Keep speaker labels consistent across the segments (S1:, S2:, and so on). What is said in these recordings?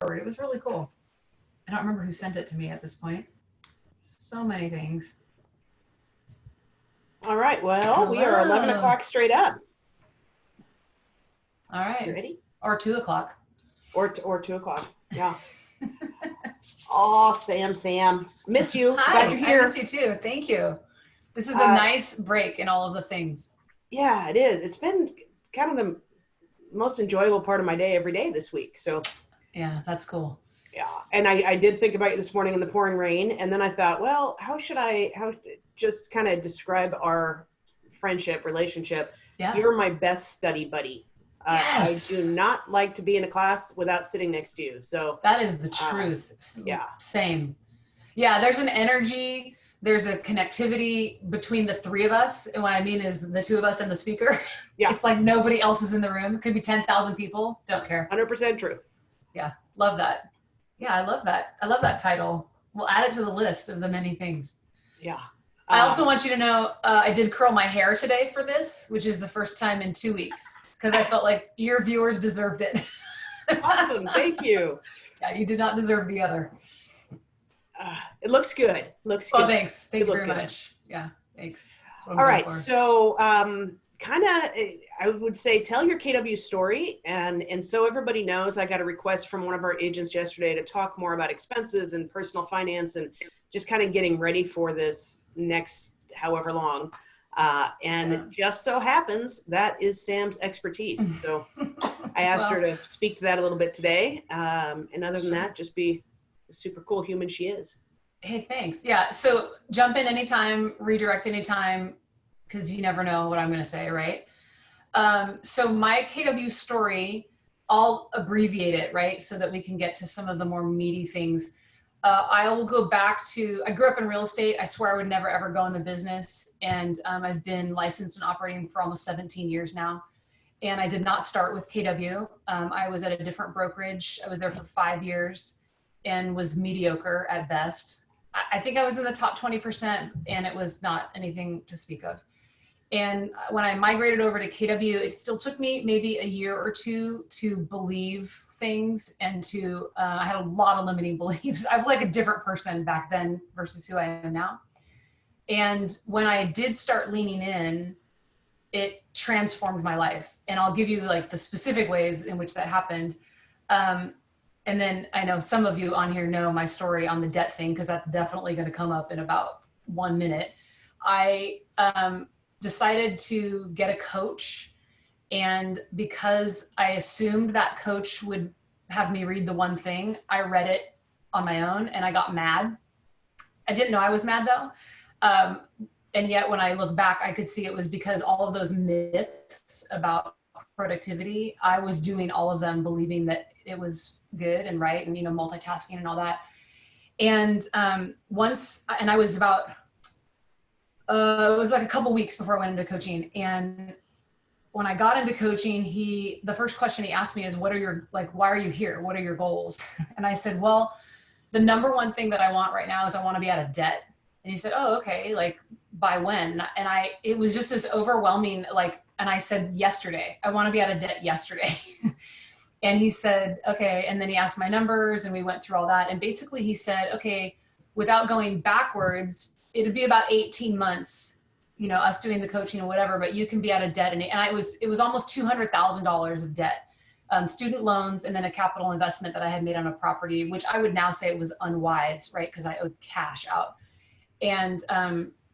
S1: forward. It was really cool. I don't remember who sent it to me at this point. So many things.
S2: All right. Well,
S1: Hello.
S2: We are 11 o'clock straight up.
S1: All right.
S2: You ready?
S1: Or 2 o'clock.
S2: Or 2 o'clock. Yeah. Oh, Sam. Miss you.
S1: Hi.
S2: Glad you're here.
S1: I miss you too. Thank you. This is a nice break in all of the things.
S2: Yeah, it is. It's been kind of the most enjoyable part of my day every day this week. So
S1: yeah, that's cool.
S2: Yeah. And I did think about you this morning in the pouring rain. And then I thought, well, how just kind of describe our friendship, relationship.
S1: Yeah.
S2: You're my best study buddy.
S1: Yes.
S2: I do not like to be in a class without sitting next to you. So
S1: that is the truth.
S2: Yeah.
S1: Same. Yeah. There's an energy. There's a connectivity between the three of us. And what I mean is the two of us and the speaker.
S2: Yeah.
S1: It's like nobody else is in the room. It could be 10,000 people. Don't care.
S2: 100% true.
S1: Yeah. Love that. Yeah. I love that. I love that title. We'll add it to the list of the many things.
S2: Yeah.
S1: I also want you to know, I did curl my hair today for this, which is the first time in 2 weeks, because I felt like your viewers deserved it.
S2: Awesome. Thank you.
S1: Yeah, you did not deserve the other.
S2: It looks good.
S1: Oh, thanks. Thank you very much. Yeah, thanks.
S2: All right. So kind of, I would say, tell your KW story. And so everybody knows, I got a request from one of our agents yesterday to talk more about expenses and personal finance and just kind of getting ready for this next however long. And it just so happens that is Sam's expertise. So I asked her to speak to that a little bit today. And other than that, just be the super cool human she is.
S1: Hey, thanks. Yeah. So jump in anytime, redirect anytime, because you never know what I'm going to say, right? So my KW story, I'll abbreviate it, right? So that we can get to some of the more meaty things. I will go back to, I grew up in real estate. I swear I would never, ever go into business. And I've been licensed and operating for almost 17 years now. And I did not start with KW. I was at a different brokerage. I was there for 5 years and was mediocre at best. I think I was in the top 20% and it was not anything to speak of. And when I migrated over to KW, it still took me maybe a year or two to believe things and to, I had a lot of limiting beliefs. I was like a different person back then versus who I am now. And when I did start leaning in, it transformed my life. And I'll give you like the specific ways in which that happened. And then I know some of you on here know my story on the debt thing, because that's definitely going to come up in about 1 minute. I decided to get a coach. And because I assumed that coach would have me read the one thing, I read it on my own and I got mad. I didn't know I was mad though. And yet when I look back, I could see it was because all of those myths about productivity, I was doing all of them believing that it was good and right and, you know, multitasking and all that. And and I was about, it was like a couple weeks before I went into coaching. And when I got into coaching, the first question he asked me is, why are you here? What are your goals? And I said, well, the number one thing that I want right now is I want to be out of debt. And he said, oh, okay. Like by when? And it was just this overwhelming, and I said, yesterday, I want to be out of debt yesterday. And he said, okay. And then he asked my numbers and we went through all that. And basically he said, okay, without going backwards, it'd be about 18 months, you know, us doing the coaching or whatever, but you can be out of debt. And it was almost $200,000 of debt, student loans, and then a capital investment that I had made on a property, which I would now say it was unwise, right? Because I owed cash out. And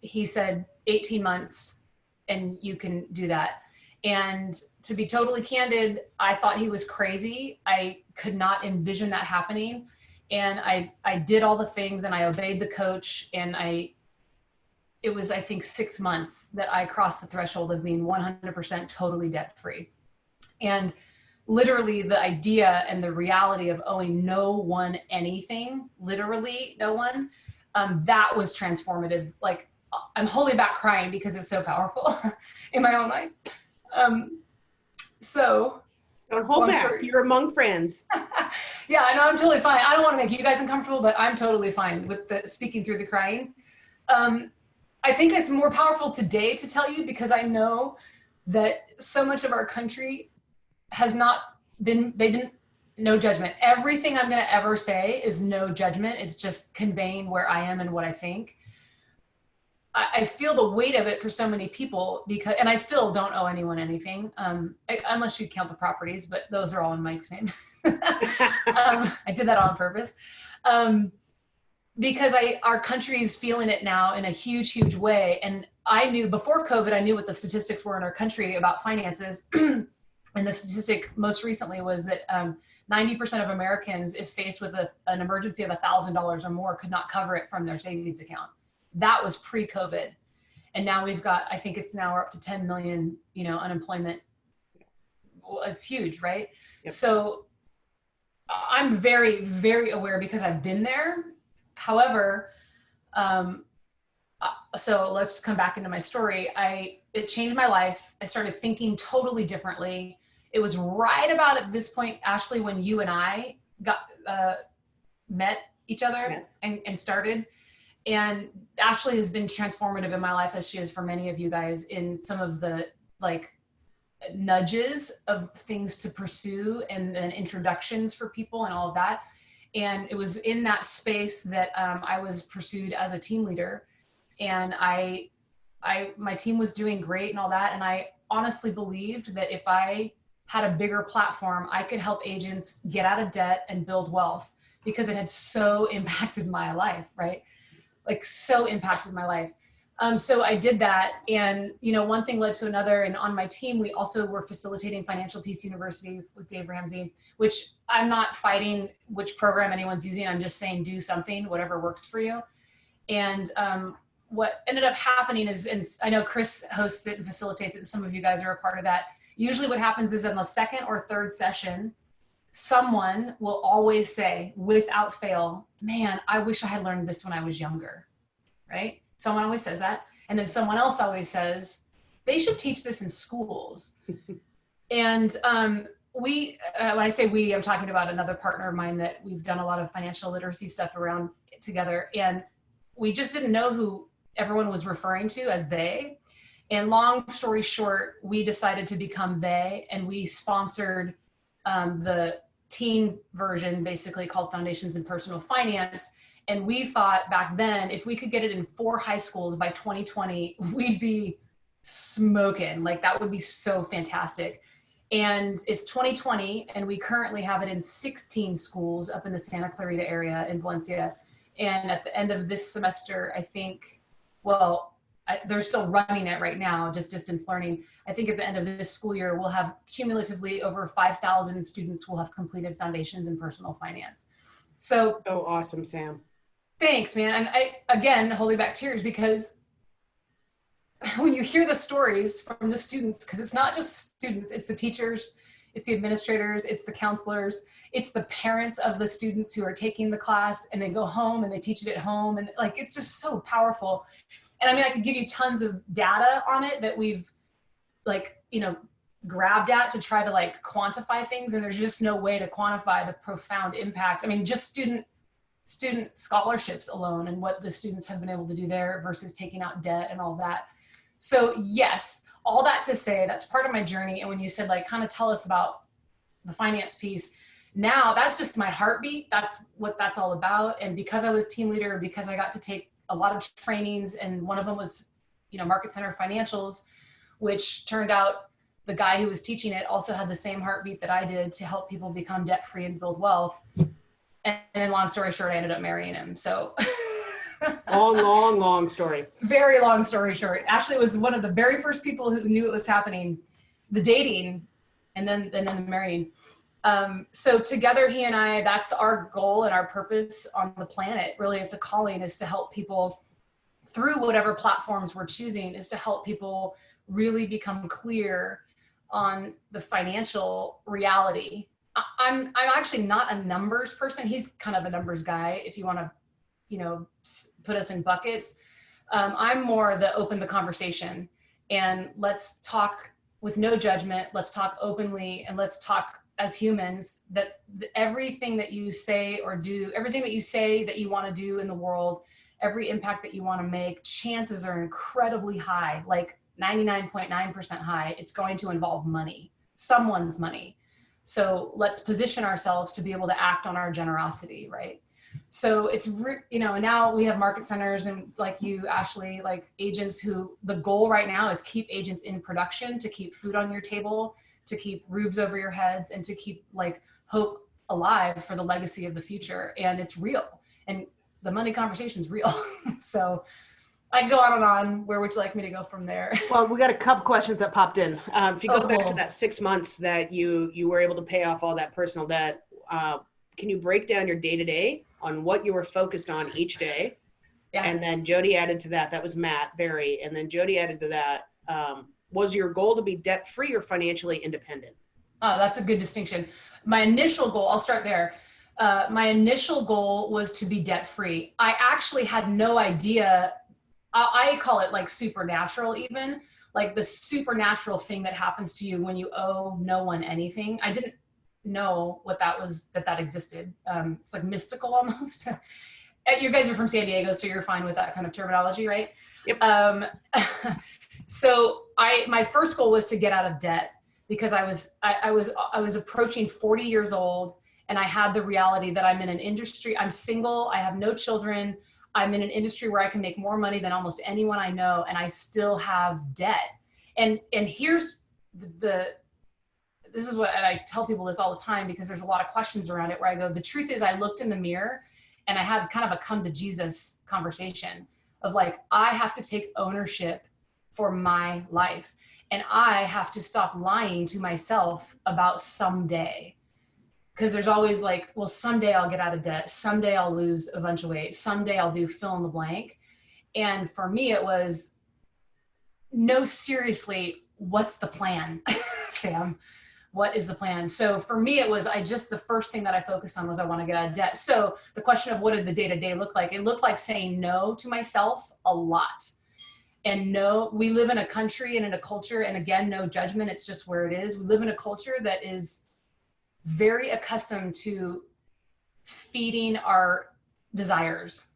S1: he said 18 months and you can do that. And to be totally candid, I thought he was crazy. I could not envision that happening. And I did all the things and I obeyed the coach. And it was, I think, 6 months that I crossed the threshold of being 100% totally debt free. And literally the idea and the reality of owing no one anything, literally no one, that was transformative. Like I'm holding back crying because it's so powerful in my own life. So
S2: don't hold back. You're among friends.
S1: Yeah, I know, I'm totally fine. I don't want to make you guys uncomfortable, but I'm totally fine with the speaking through the crying. I think it's more powerful today to tell you because I know that so much of our country has not been, they didn't No judgment. Everything I'm going to ever say is no judgment. It's just conveying where I am and what I think. I feel the weight of it for so many people because, and I still don't owe anyone anything, unless you count the properties, but those are all in Mike's name. I did that on purpose. Because our country is feeling it now in a huge, huge way. And I knew before COVID, I knew what the statistics were in our country about finances. And the statistic most recently was that 90% of Americans, if faced with an emergency of $1,000 or more, could not cover it from their savings account. That was pre-COVID. And now we've got, I think it's now we're up to 10 million, unemployment. Well, it's huge, right? Yep. So I'm very, very aware because I've been there. However, so let's come back into my story. It changed my life. I started thinking totally differently. It was right about at this point, Ashley, when you and I met each other and started. And Ashley has been transformative in my life, as she is for many of you guys, in some of the nudges of things to pursue and introductions for people and all of that. And it was in that space that I was pursued as a team leader, and my team was doing great and all that. And I honestly believed that if I had a bigger platform, I could help agents get out of debt and build wealth, because it had so impacted my life, right? So impacted my life. So I did that, and one thing led to another. And on my team, we also were facilitating Financial Peace University with Dave Ramsey, which I'm not fighting which program anyone's using. I'm just saying do something, whatever works for you. And what ended up happening is, and I know Chris hosts it and facilitates it, and some of you guys are a part of that. Usually what happens is in the second or third session, someone will always say, without fail, man, I wish I had learned this when I was younger, right? Someone always says that. And then someone else always says, they should teach this in schools. And when I say we, I'm talking about another partner of mine that we've done a lot of financial literacy stuff around together. And we just didn't know who everyone was referring to as they. And long story short, we decided to become they, and we sponsored the teen version, basically called Foundations in Personal Finance. And we thought back then, if we could get it in 4 high schools by 2020, we'd be smoking. That would be so fantastic. And it's 2020, and we currently have it in 16 schools up in the Santa Clarita area in Valencia. And at the end of this semester, I think, they're still running it right now, just distance learning. I think at the end of this school year, we'll have cumulatively over 5,000 students will have completed Foundations in Personal Finance. So
S2: awesome, Sam.
S1: Thanks, man. And I, again, holding back tears, because when you hear the stories from the students, because it's not just students, it's the teachers, it's the administrators, it's the counselors, it's the parents of the students who are taking the class, and they go home and they teach it at home. And it's just so powerful. And I mean, I could give you tons of data on it that we've grabbed at to try to quantify things. And there's just no way to quantify the profound impact. I mean, just student scholarships alone and what the students have been able to do there versus taking out debt and all that. So yes, all that to say, that's part of my journey. And when you said kind of tell us about the finance piece, now that's just my heartbeat. That's what that's all about. And because I was team leader, because I got to take a lot of trainings, and one of them was, Market Center Financials, which turned out the guy who was teaching it also had the same heartbeat that I did to help people become debt-free and build wealth. And then long story short, I ended up marrying him. So
S2: long story.
S1: Very long story short. Ashley was one of the very first people who knew it was happening, the dating, and then the marrying. So together, he and I, that's our goal and our purpose on the planet. Really, it's a calling, is to help people through whatever platforms we're choosing, is to help people really become clear on the financial reality. I'm actually not a numbers person. He's kind of a numbers guy, if you want to, put us in buckets. I'm more the open the conversation, and let's talk with no judgment. Let's talk openly, and let's talk as humans, that everything that you say or do, everything that you say that you want to do in the world, every impact that you want to make, chances are incredibly high, 99.9% high. It's going to involve money, someone's money. So let's position ourselves to be able to act on our generosity, right? So it's, now we have market centers and like you, Ashley, like agents who the goal right now is keep agents in production, to keep food on your table, to keep roofs over your heads, and to keep like hope alive for the legacy of the future. And it's real. And the money conversation is real. So I can go on and on. Where would you like me to go from there?
S2: Well, we got a couple questions that popped in. If you go back to
S1: Cool.
S2: that 6 months that you were able to pay off all that personal debt, can you break down your day-to-day on what you were focused on each day?
S1: Yeah.
S2: And then Jody added to that, that was Matt Berry. And then Jody added to that, was your goal to be debt-free or financially independent?
S1: Oh, that's a good distinction. My initial goal, I'll start there. My initial goal was to be debt-free. I actually had no idea. I call it like supernatural, even like the supernatural thing that happens to you when you owe no one anything. I didn't know what that was, that existed. It's like mystical almost. You guys are from San Diego, so you're fine with that kind of terminology, right?
S2: Yep.
S1: So my first goal was to get out of debt, because I was approaching 40 years old, and I had the reality that I'm in an industry, I'm single, I have no children, I'm in an industry where I can make more money than almost anyone I know, and I still have debt. And here's this is what, and I tell people this all the time because there's a lot of questions around it, where I go, the truth is I looked in the mirror and I had kind of a come to Jesus conversation of like, I have to take ownership for my life. And I have to stop lying to myself about someday. Because there's always like, well, someday I'll get out of debt. Someday I'll lose a bunch of weight. Someday I'll do fill in the blank. And for me, it was, no, seriously, what's the plan, Sam? What is the plan? So for me, it was, the first thing that I focused on was I want to get out of debt. So the question of what did the day-to-day look like? It looked like saying no to myself a lot. And no, we live in a country and in a culture, and again, no judgment, it's just where it is. We live in a culture that is very accustomed to feeding our desires.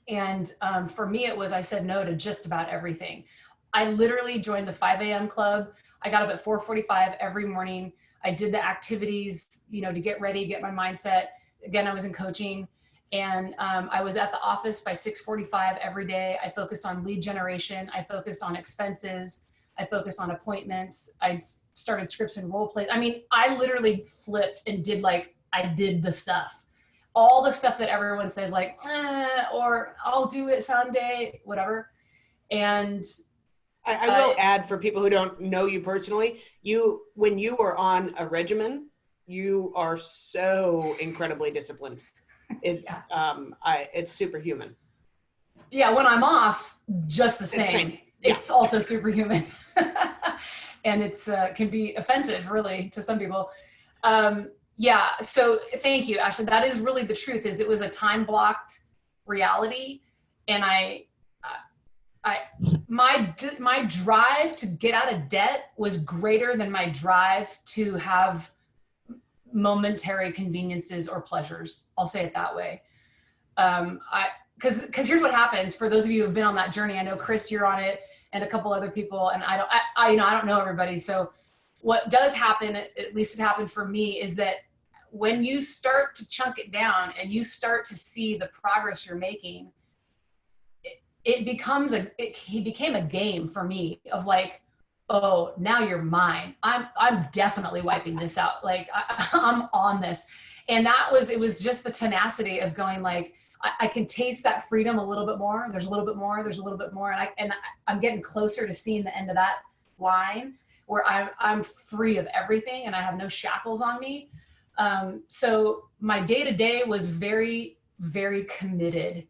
S1: And for me, it was, I said no to just about everything. I literally joined the 5 a.m. club. I got up at 4:45 every morning. I did the activities, to get ready, get my mindset. Again, I was in coaching, and I was at the office by 6:45 every day. I focused on lead generation. I focused on expenses. I focused on appointments. I started scripts and role plays. I mean, I literally flipped and I did the stuff. All the stuff that everyone says like, or I'll do it someday, whatever. And
S2: I will add, for people who don't know you personally, when you are on a regimen, you are so incredibly disciplined. It's it's superhuman.
S1: Yeah, when I'm off, just the same. It's also superhuman. And it's can be offensive, really, to some people. So thank you, Ashley. That is really the truth, is it was a time-blocked reality. And my drive to get out of debt was greater than my drive to have momentary conveniences or pleasures. I'll say it that way. Because here's what happens for those of you who've been on that journey. I know Chris, you're on it, and a couple other people, and I don't know everybody. So what does happen, at least it happened for me, is that when you start to chunk it down and you start to see the progress you're making, it became a game for me of like, oh, now you're mine. I'm definitely wiping this out. Like I'm on this. And it was just the tenacity of going like, I can taste that freedom a little bit more. There's a little bit more, there's a little bit more. And I'm getting closer to seeing the end of that line where I'm free of everything and I have no shackles on me. So my day-to-day was very, very committed.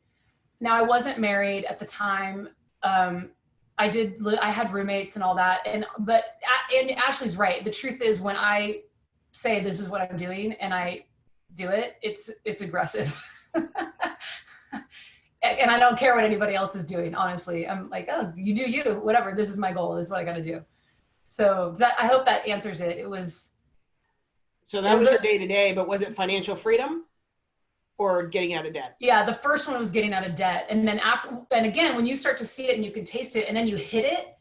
S1: Now I wasn't married at the time. I had roommates and all that. And Ashley's right. The truth is, when I say this is what I'm doing and I do it, it's aggressive. And I don't care what anybody else is doing. Honestly, I'm like, oh, you do you, whatever. This is my goal. This is what I got to do. So I hope that answers it.
S2: So that was your day to day, but was it financial freedom or getting out of debt?
S1: Yeah. The first one was getting out of debt. And then and again, when you start to see it and you can taste it and then you hit it,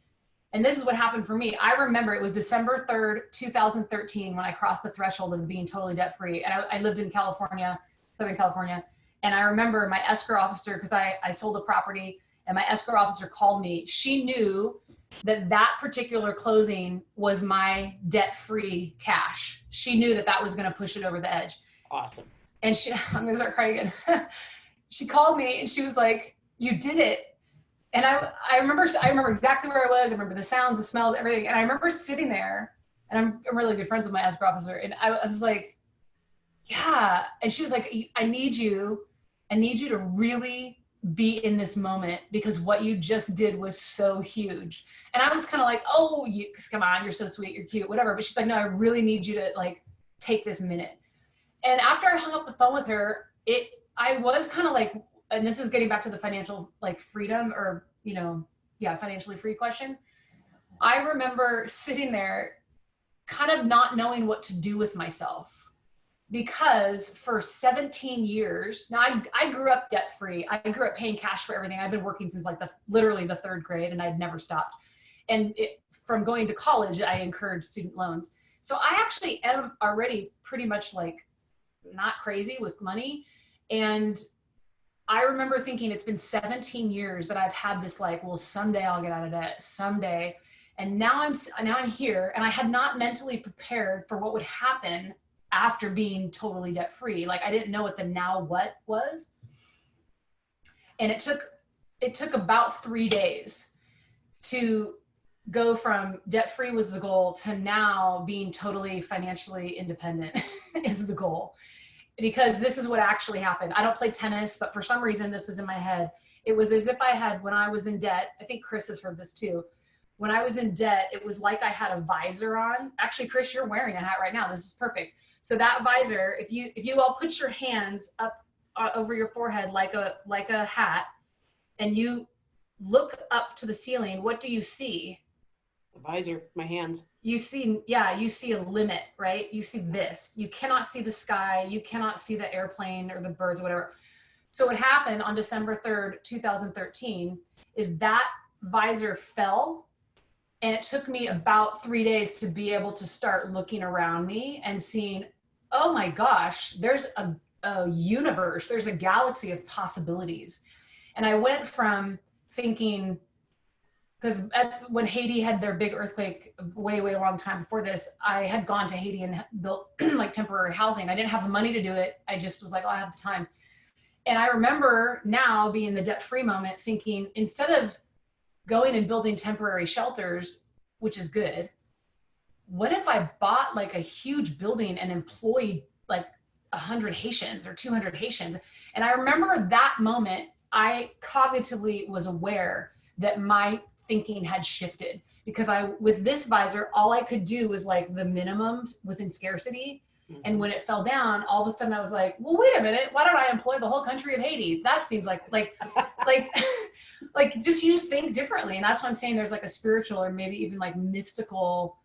S1: And this is what happened for me. I remember it was December 3rd, 2013, when I crossed the threshold of being totally debt free. And I lived in California, Southern California. And I remember my escrow officer, because I sold a property, and my escrow officer called me. She knew that particular closing was my debt free cash. She knew that was going to push it over the edge.
S2: Awesome.
S1: And I'm going to start crying again. She called me and she was like, "You did it." And I remember exactly where I was. I remember the sounds, the smells, everything. And I remember sitting there, and I'm really good friends with my escrow officer. And I was like, yeah. And she was like, I need you to really be in this moment, because what you just did was so huge. And I was kind of like, oh, come on, you're so sweet, you're cute, whatever. But she's like, no, I really need you to like take this minute. And after I hung up the phone with her, I was kind of like, and this is getting back to the financial like freedom, or, financially free question. I remember sitting there kind of not knowing what to do with myself, because for 17 years, now I grew up debt free. I grew up paying cash for everything. I've been working since like literally the third grade, and I'd never stopped. And from going to college, I incurred student loans. So I actually am already pretty much like not crazy with money. And I remember thinking, it's been 17 years that I've had this like, well, someday I'll get out of debt, someday. And now I'm here, and I had not mentally prepared for what would happen after being totally debt free. Like, I didn't know what the now what was. And it took about 3 days to go from debt free was the goal to now being totally financially independent is the goal. Because this is what actually happened. I don't play tennis, but for some reason, this is in my head. It was as if when I was in debt, I think Chris has heard this too. When I was in debt, it was like I had a visor on. Actually, Chris, you're wearing a hat right now. This is perfect. So that visor, if you all put your hands up over your forehead like a hat, and you look up to the ceiling, what do you see?
S2: The visor, my hands.
S1: You see a limit, right? You see this. You cannot see the sky. You cannot see the airplane or the birds, whatever. So what happened on December 3rd, 2013, is that visor fell. And it took me about 3 days to be able to start looking around me and seeing, oh my gosh, there's a universe, there's a galaxy of possibilities. And I went from thinking, because when Haiti had their big earthquake way, way long time before this, I had gone to Haiti and built like temporary housing. I didn't have the money to do it. I just was like, oh, I have the time. And I remember now being the debt-free moment thinking, instead of going and building temporary shelters, which is good, what if I bought like a huge building and employed like 100 Haitians or 200 Haitians? And I remember that moment, I cognitively was aware that my thinking had shifted, because with this visor, all I could do was like the minimums within scarcity. Mm-hmm. And when it fell down, all of a sudden I was like, well, wait a minute, why don't I employ the whole country of Haiti? That seems like you just think differently. And that's why I'm saying there's like a spiritual or maybe even like mystical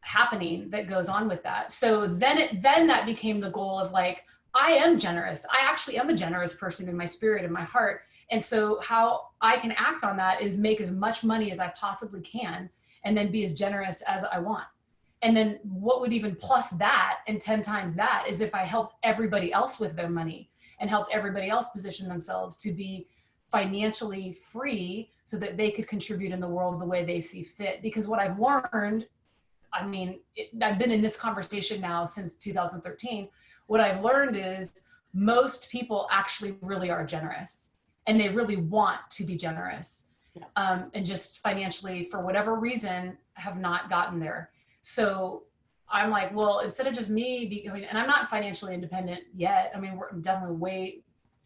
S1: happening that goes on with that. So then that became the goal of like, I am generous. I actually am a generous person in my spirit and my heart. And so how I can act on that is make as much money as I possibly can, and then be as generous as I want. And then what would even plus that and 10 times that is if I helped everybody else with their money and helped everybody else position themselves to be financially free so that they could contribute in the world the way they see fit. Because what I've learned, I've been in this conversation now since 2013. What I've learned is most people actually really are generous, and they really want to be generous, and just financially, for whatever reason, have not gotten there. So I'm like, well, instead of just me and I'm not financially independent yet. I mean, I'm definitely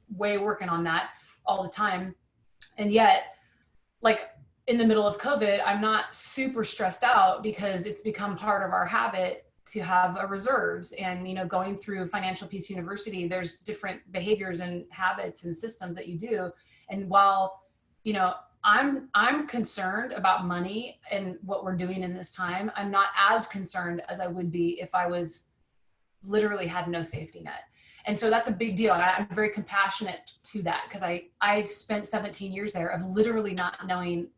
S1: way working on that all the time. And yet, like in the middle of COVID, I'm not super stressed out, because it's become part of our habit to have a reserves. And, going through Financial Peace University, there's different behaviors and habits and systems that you do. And while, I'm concerned about money and what we're doing in this time, I'm not as concerned as I would be if I was literally had no safety net. And so that's a big deal. And I'm very compassionate to that, because I spent 17 years there of literally not knowing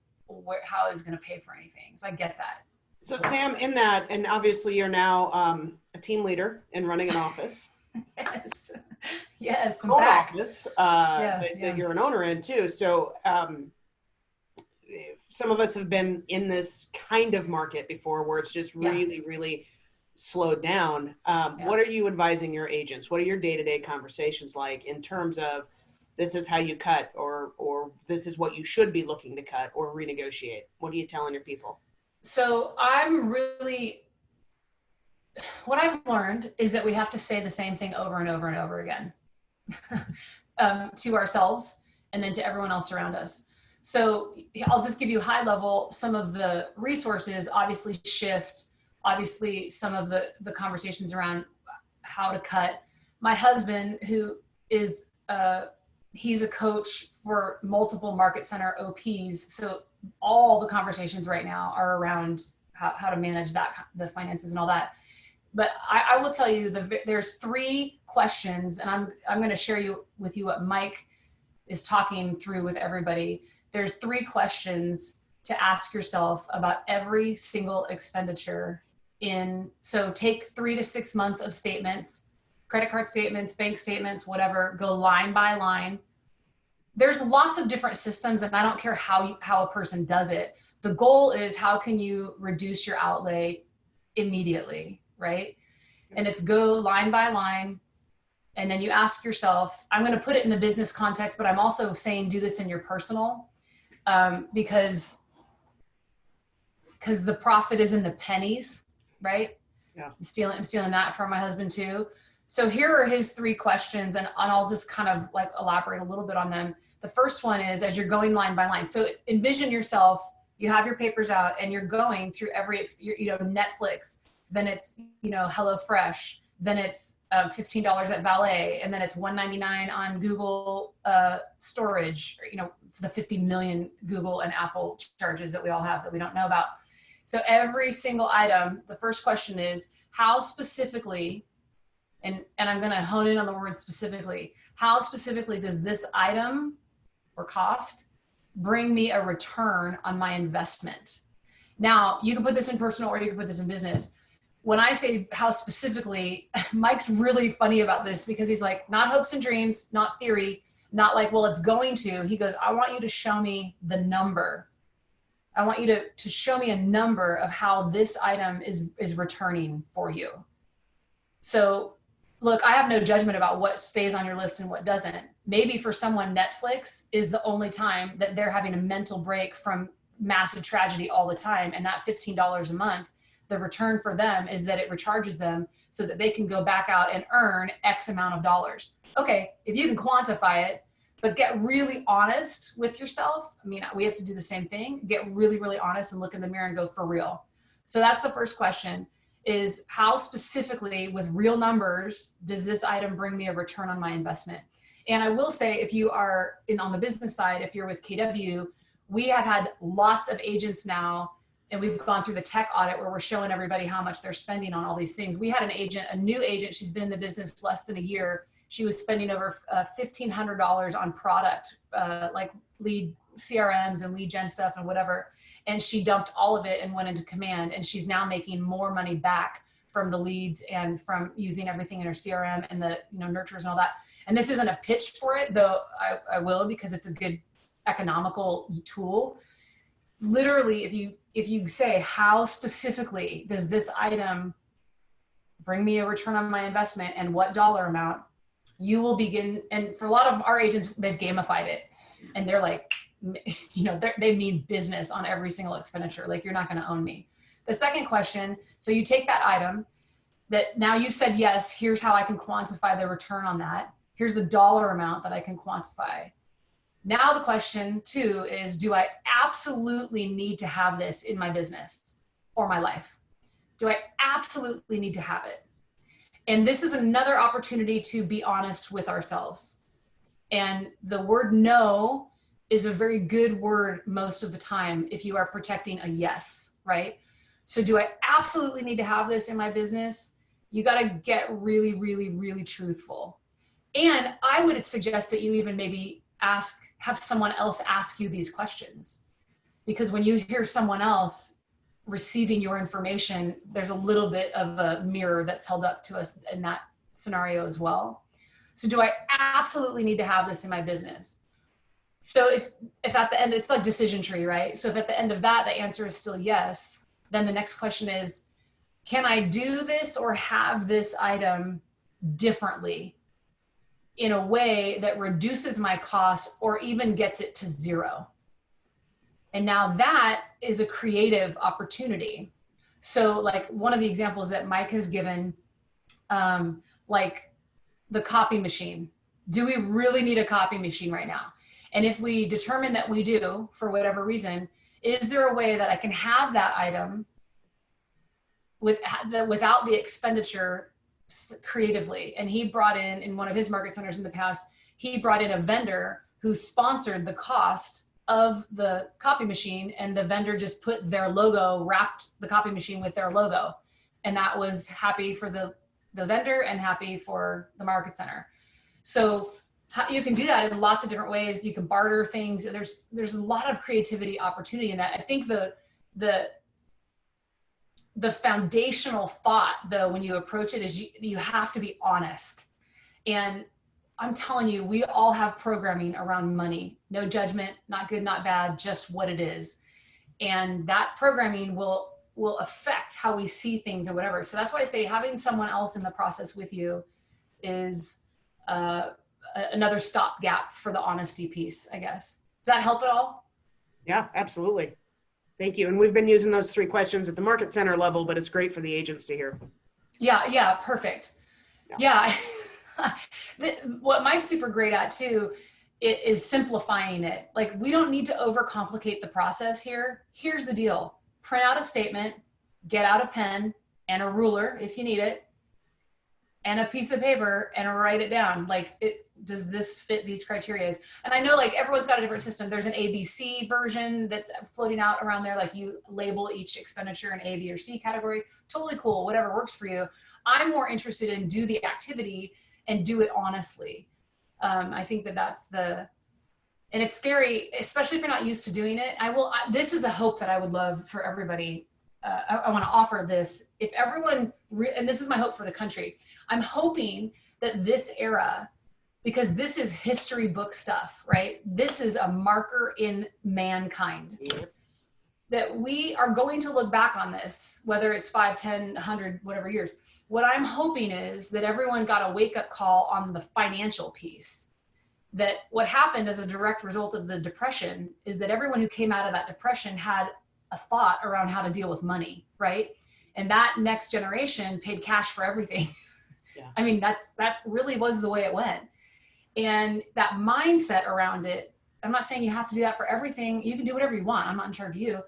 S1: how I was going to pay for anything. So I get that.
S2: So Sam, in that, and obviously you're now a team leader and running an office.
S1: Yes. Yes. I'm
S2: Own
S1: back.
S2: office
S1: Yeah.
S2: that you're an owner in too. So some of us have been in this kind of market before where it's just really, really slowed down. What are you advising your agents? What are your day-to-day conversations like in terms of this is how you cut, or this is what you should be looking to cut or renegotiate? What are you telling your people?
S1: So what I've learned is that we have to say the same thing over and over and over again to ourselves and then to everyone else around us. So I'll just give you high level. Some of the resources obviously shift, obviously some of the conversations around how to cut. My husband, who is he's a coach for multiple market center OPs. So all the conversations right now are around how to manage the finances and all that. But I will tell you there's 3 questions, and I'm going to share with you what Mike is talking through with everybody. There's 3 questions to ask yourself about every single expenditure so take 3 to 6 months of statements, credit card statements, bank statements, whatever, go line by line. There's lots of different systems, and I don't care how a person does it. The goal is how can you reduce your outlay immediately, right? And it's go line by line. And then you ask yourself, I'm going to put it in the business context, but I'm also saying do this in your personal, because the profit is in the pennies, right?
S2: Yeah.
S1: I'm stealing that from my husband too. So here are his 3 questions, and I'll just kind of like elaborate a little bit on them. The first one is, as you're going line by line, so envision yourself, you have your papers out and you're going through Netflix, then it's, HelloFresh, then it's $15 at Valet, and then it's $199 on Google storage, the 50 million Google and Apple charges that we all have that we don't know about. So every single item, the first question is, how specifically, and I'm going to hone in on the word specifically, how specifically does this item or cost bring me a return on my investment? Now, you can put this in personal or you can put this in business. When I say how specifically, Mike's really funny about this because he's like, not hopes and dreams, not theory, not like, well, it's going to. He goes, I want you to show me the number. I want you to show me a number of how this item is returning for you. So look, I have no judgment about what stays on your list and what doesn't. Maybe for someone, Netflix is the only time that they're having a mental break from massive tragedy all the time. And that $15 a month, the return for them is that it recharges them so that they can go back out and earn X amount of dollars. Okay, if you can quantify it, but get really honest with yourself. I mean, we have to do the same thing. Get really, really honest and look in the mirror and go, for real. So that's the first question, is how specifically with real numbers does this item bring me a return on my investment? And I will say, if you are on the business side, if you're with KW, we have had lots of agents now, and we've gone through the tech audit where we're showing everybody how much they're spending on all these things. We had a new agent, she's been in the business less than a year. She was spending over $1,500 on product, like lead CRMs and lead gen stuff and whatever. And she dumped all of it and went into Command. And she's now making more money back from the leads and from using everything in her CRM and the nurtures and all that. And this isn't a pitch for it, though I will, because it's a good economical tool. Literally, if you say, how specifically does this item bring me a return on my investment and what dollar amount, you will begin. And for a lot of our agents, they've gamified it, and they're like, they mean business on every single expenditure. Like, you're not going to own me. The second question, so you take that item that now you've said, yes, here's how I can quantify the return on that. Here's the dollar amount that I can quantify. Now the question 2 is, do I absolutely need to have this in my business or my life? Do I absolutely need to have it? And this is another opportunity to be honest with ourselves. And the word no is a very good word most of the time if you are protecting a yes, right? So do I absolutely need to have this in my business? You got to get really, really, really truthful. And I would suggest that you even maybe have someone else ask you these questions. because when you hear someone else receiving your information, there's a little bit of a mirror that's held up to us in that scenario as well. So do I absolutely need to have this in my business? So if at the end, it's like decision tree, right? So if at the end of that, the answer is still yes, then the next question is, can I do this or have this item differently in a way that reduces my cost or even gets it to zero? And now that is a creative opportunity. So like one of the examples that Mike has given, like the copy machine. Do we really need a copy machine right now? And if we determine that we do, for whatever reason, is there a way that I can have that item without the expenditure creatively? And he brought in one of his market centers in the past, he brought in a vendor who sponsored the cost of the copy machine, and the vendor just put their logo, wrapped the copy machine with their logo. And that was happy for the vendor and happy for the market center. So you can do that in lots of different ways. You can barter things. There's a lot of creativity opportunity in that. I think the foundational thought, though, when you approach it, is you have to be honest. And I'm telling you, we all have programming around money. No judgment, not good, not bad, just what it is. And that programming will affect how we see things or whatever. So that's why I say having someone else in the process with you is another stopgap for the honesty piece, I guess. Does that help at all?
S2: Yeah, absolutely. Thank you. And we've been using those 3 questions at the market center level, but it's great for the agents to hear.
S1: Yeah, perfect. Yeah. What Mike's super great at too is simplifying it. Like, we don't need to overcomplicate the process here. Here's the deal. Print out a statement, get out a pen and a ruler if you need it, and a piece of paper, and write it down. Like, does this fit these criteria? And I know like everyone's got a different system. There's an ABC version that's floating out around there. Like, you label each expenditure in A, B, or C category. Totally cool, whatever works for you. I'm more interested in do the activity and do it honestly. I think that's and it's scary, especially if you're not used to doing it. This is a hope that I would love for everybody. I want to offer this. If everyone, and this is my hope for the country, I'm hoping that this era, because this is history book stuff, right? This is a marker in mankind. Yep. That we are going to look back on this, whether it's 5, 10, 100, whatever years. What I'm hoping is that everyone got a wake-up call on the financial piece. That what happened as a direct result of the depression is that everyone who came out of that depression had a thought around how to deal with money, right? And that next generation paid cash for everything. Yeah. I mean, that really was the way it went. And that mindset around it, I'm not saying you have to do that for everything. You can do whatever you want. I'm not in charge of you.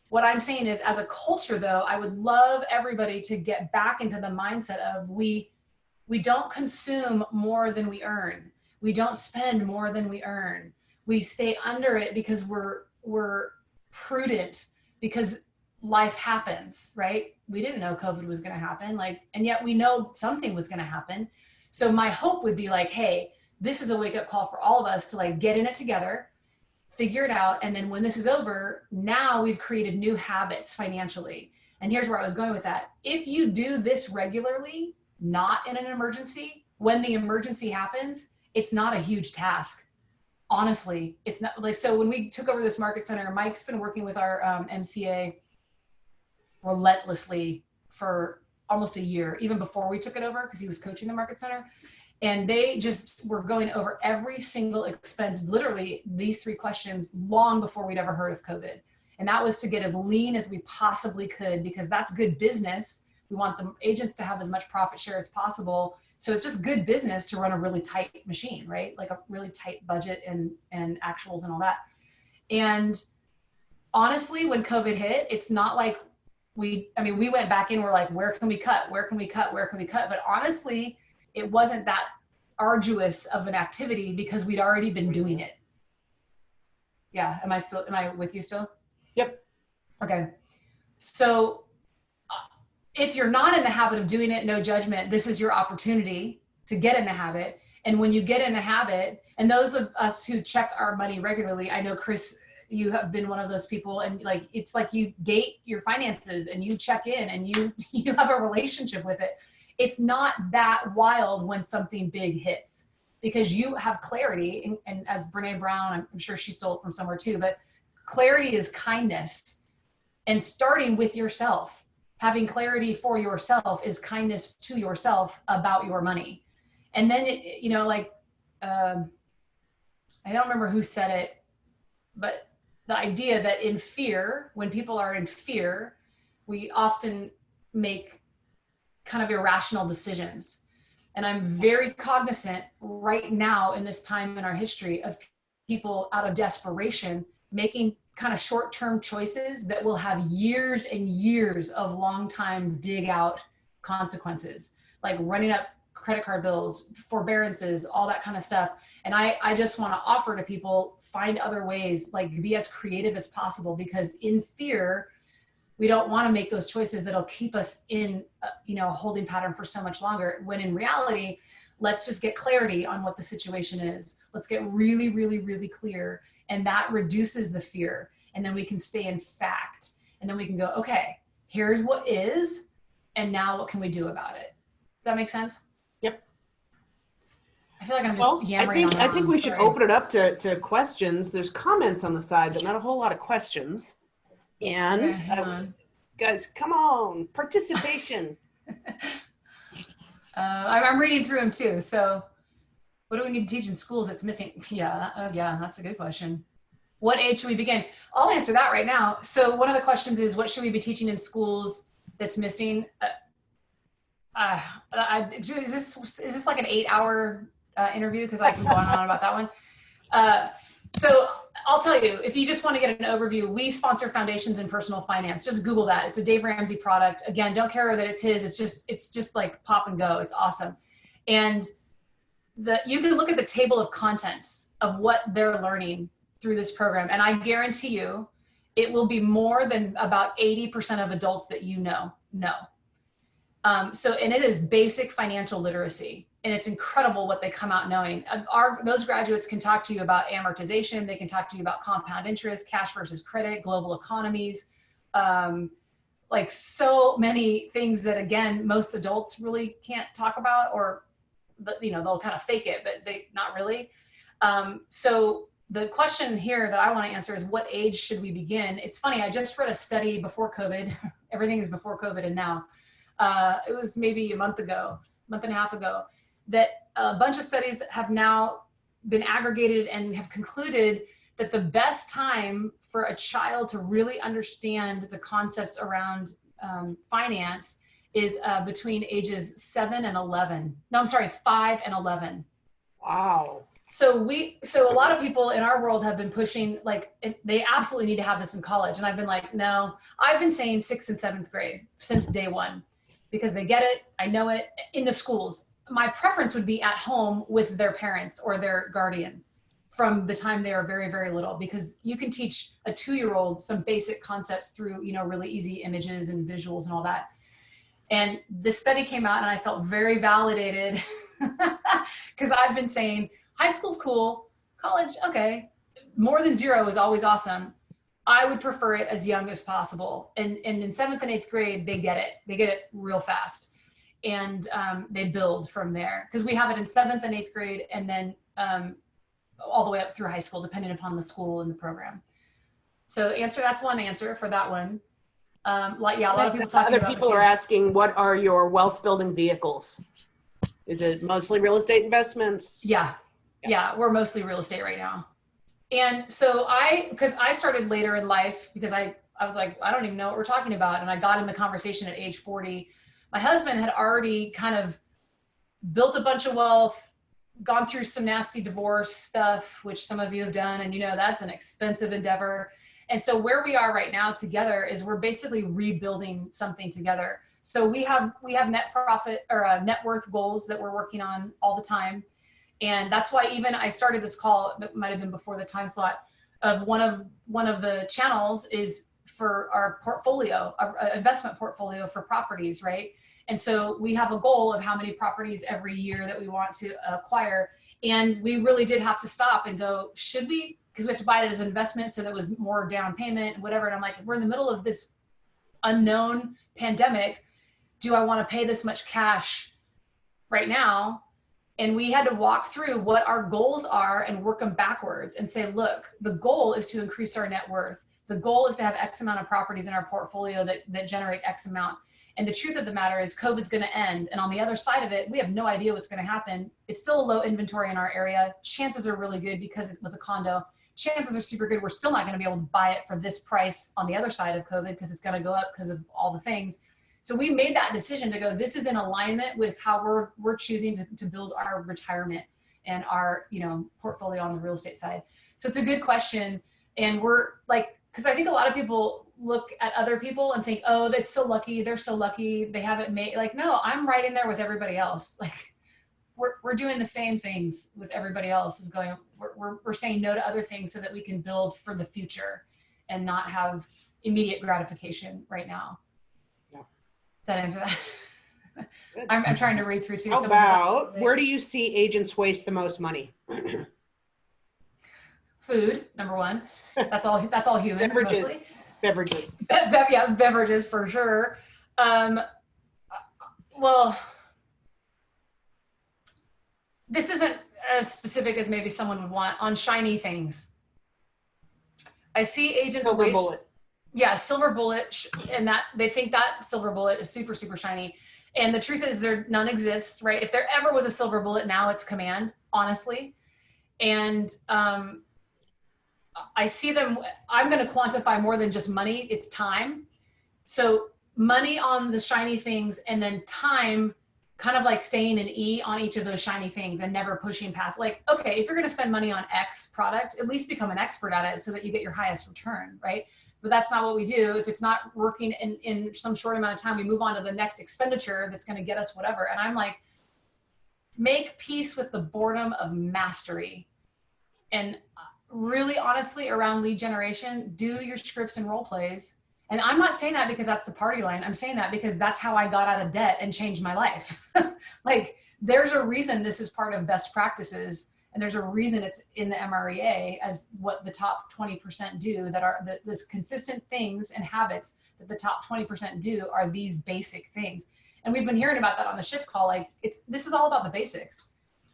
S1: What I'm saying is, as a culture though, I would love everybody to get back into the mindset of we don't consume more than we earn. We don't spend more than we earn. We stay under it because we're prudent, because life happens, right? We didn't know COVID was going to happen, and yet we know something was going to happen. So my hope would be like, hey, this is a wake-up call for all of us to get in it together, figure it out. And then when this is over, now we've created new habits financially. And here's where I was going with that. If you do this regularly, not in an emergency, when the emergency happens, it's not a huge task. Honestly, it's not so when we took over this market center, Mike's been working with our MCA relentlessly for almost a year, even before we took it over, because he was coaching the market center. And they just were going over every single expense, literally these 3 questions, long before we'd ever heard of COVID. And that was to get as lean as we possibly could, because that's good business. We want the agents to have as much profit share as possible. So it's just good business to run a really tight machine, right? Like a really tight budget and actuals and all that. And honestly, when COVID hit, it's not like we went back in, we're like, where can we cut? Where can we cut? Where can we cut? But honestly, it wasn't that arduous of an activity because we'd already been doing it. Yeah. Am I with you still?
S2: Yep.
S1: Okay. So if you're not in the habit of doing it, no judgment, this is your opportunity to get in the habit. And when you get in the habit, and those of us who check our money regularly, I know Chris, you have been one of those people, and like, it's like you date your finances and you check in and you have a relationship with it. It's not that wild when something big hits, because you have clarity. And as Brene Brown, I'm sure she stole it from somewhere too, but clarity is kindness. And starting with yourself, having clarity for yourself is kindness to yourself about your money. And then, I don't remember who said it, but the idea that in fear, when people are in fear, we often make kind of irrational decisions. And I'm very cognizant right now in this time in our history of people out of desperation making kind of short-term choices that will have years and years of long-time dig out consequences, like running up credit card bills, forbearances, all that kind of stuff. And I just want to offer to people, find other ways, like be as creative as possible, because in fear, we don't want to make those choices that'll keep us in a holding pattern for so much longer, when in reality, let's just get clarity on what the situation is. Let's get really, really, really clear. And that reduces the fear. And then we can stay in fact. And then we can go, okay, here's what is, and now what can we do about it? Does that make sense?
S2: Yep.
S1: I feel like I'm just yammering on.
S2: I think we should open it up to questions. There's comments on the side, but not a whole lot of questions. And
S1: okay,
S2: guys, come on, participation.
S1: I'm reading through them too. So what do we need to teach in schools that's missing? Yeah, that's a good question. What age should we begin? I'll answer that right now. So one of the questions is, what should we be teaching in schools that's missing? Is this like an 8-hour interview? Because I can go on and on about that one. So I'll tell you, if you just want to get an overview, we sponsor foundations in personal finance. Just Google that. It's a Dave Ramsey product. Again, don't care that it's his. It's just like pop and go. It's awesome. And you can look at the table of contents of what they're learning through this program. And I guarantee you, it will be more than about 80% of adults that you know. And it is basic financial literacy. And it's incredible what they come out knowing. Those graduates can talk to you about amortization. They can talk to you about compound interest, cash versus credit, global economies, like so many things that, again, most adults really can't talk about, or, they'll kind of fake it, but they not really. So the question here that I want to answer is, what age should we begin? It's funny. I just read a study before COVID. Everything is before COVID and now. It was maybe a month and a half ago, that a bunch of studies have now been aggregated and have concluded that the best time for a child to really understand the concepts around finance is between ages 7 and 11. No, I'm sorry, 5 and 11.
S2: Wow.
S1: So a lot of people in our world have been pushing, like, they absolutely need to have this in college. And I've been like, no, I've been saying 6th and 7th grade since day one, because they get it. I know it in the schools. My preference would be at home with their parents or their guardian from the time they are very, very little, because you can teach a 2-year-old some basic concepts through, really easy images and visuals and all that. And this study came out and I felt very validated because I've been saying high school's cool, college, okay. More than 0 is always awesome. I would prefer it as young as possible. And in 7th and 8th grade, they get it. They get it real fast. And they build from there, because we have it in 7th and 8th grade, and then all the way up through high school, depending upon the school and the program. So that's one answer for that one. A lot of people talking about. Other
S2: people are asking, what are your wealth building vehicles? Is it mostly real estate investments?
S1: Yeah, we're mostly real estate right now. And so because I started later in life, because I was like, I don't even know what we're talking about. And I got in the conversation at age 40. My husband had already kind of built a bunch of wealth, gone through some nasty divorce stuff, which some of you have done. And that's an expensive endeavor. And so where we are right now together is we're basically rebuilding something together. So we have net profit or net worth goals that we're working on all the time. And that's why even I started this call, it might've been before the time slot, of one of the channels is for our portfolio, our investment portfolio for properties, right? And so we have a goal of how many properties every year that we want to acquire. And we really did have to stop and go, should we because we have to buy it as an investment. So that was more down payment, whatever. And I'm like, we're in the middle of this unknown pandemic. Do I want to pay this much cash right now? And we had to walk through what our goals are and work them backwards and say, look, the goal is to increase our net worth. The goal is to have X amount of properties in our portfolio that generate X amount. And the truth of the matter is COVID's going to end. And on the other side of it, we have no idea what's going to happen. It's still a low inventory in our area. Chances are really good because it was a condo. Chances are super good. We're still not going to be able to buy it for this price on the other side of COVID because it's going to go up because of all the things. So we made that decision to go, this is in alignment with how we're choosing to build our retirement and our, portfolio on the real estate side. So it's a good question. And we're like, because I think a lot of people look at other people and think, oh, that's so lucky. They're so lucky. They haven't made, like, no, I'm right in there with everybody else. Like we're doing the same things with everybody else and going, we're saying no to other things so that we can build for the future and not have immediate gratification right now. Does that answer that? I'm trying to read through too.
S2: How about, where do you see agents waste the most money?
S1: Food, number one. That's all humans,
S2: Beverages.
S1: mostly.
S2: Beverages.
S1: Yeah, beverages for sure. Well, this isn't as specific as maybe someone would want on shiny things. I see agents
S2: Silver
S1: waste.
S2: bullet.
S1: Yeah, silver bullet, and that they think that silver bullet is super, super shiny. And the truth is none exists, right? If there ever was a silver bullet, now it's command, honestly. And I see them, I'm going to quantify more than just money, it's time. So money on the shiny things and then time kind of like staying an E on each of those shiny things and never pushing past. Like, okay, if you're going to spend money on X product, at least become an expert at it so that you get your highest return, right? But that's not what we do. If it's not working in some short amount of time, we move on to the next expenditure that's going to get us whatever. And I'm like, make peace with the boredom of mastery. And really honestly, around lead generation, do your scripts and role plays. And I'm not saying that because that's the party line. I'm saying that because that's how I got out of debt and changed my life. Like there's a reason this is part of best practices. And there's a reason it's in the MREA as what the top 20% do, that are this consistent things and habits that the top 20% do are these basic things. And we've been hearing about that on the shift call. Like this is all about the basics.